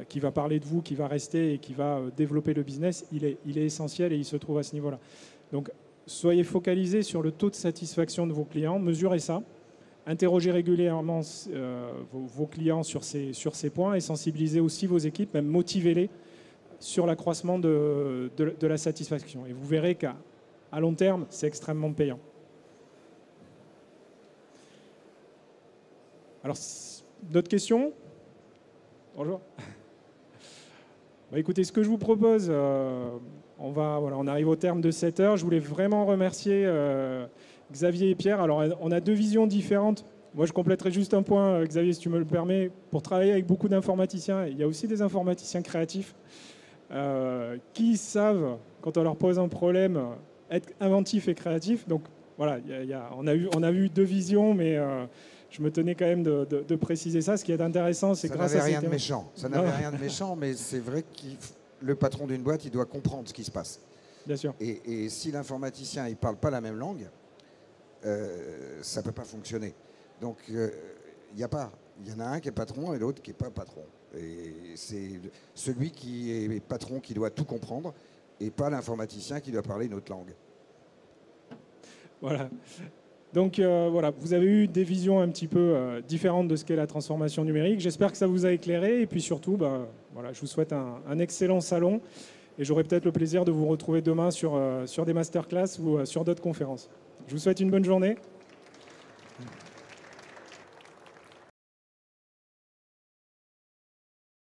qui va parler de vous, qui va rester et qui va développer le business, il est essentiel et il se trouve à ce niveau-là. Donc, soyez focalisés sur le taux de satisfaction de vos clients, mesurez ça, interrogez régulièrement vos clients sur ces points et sensibilisez aussi vos équipes, même motivez-les sur l'accroissement de la satisfaction. Et vous verrez qu'à long terme, c'est extrêmement payant. Alors, d'autres questions? Bonjour. Bah, écoutez, ce que je vous propose, on arrive au terme de cette heure. Je voulais vraiment remercier Xavier et Pierre. Alors, on a deux visions différentes. Moi, je compléterai juste un point, Xavier, si tu me le permets. Pour travailler avec beaucoup d'informaticiens, il y a aussi des informaticiens créatifs qui savent, quand on leur pose un problème, être inventifs et créatifs. Donc, voilà, on a vu deux visions, mais je me tenais quand même de préciser ça. Ce qui est intéressant, c'est grâce à...
Ça n'avait rien de méchant. Ça n'avait rien de méchant, mais c'est vrai que le patron d'une boîte, il doit comprendre ce qui se passe.
Bien sûr.
Et si l'informaticien, il ne parle pas la même langue, ça ne peut pas fonctionner. Donc, il y en a un qui est patron et l'autre qui n'est pas patron. Et c'est celui qui est patron qui doit tout comprendre et pas l'informaticien qui doit parler une autre langue.
Voilà. Donc voilà, vous avez eu des visions un petit peu différentes de ce qu'est la transformation numérique. J'espère que ça vous a éclairé. Et puis surtout, voilà, je vous souhaite un excellent salon. Et j'aurai peut-être le plaisir de vous retrouver demain sur des masterclass ou sur d'autres conférences. Je vous souhaite une bonne journée.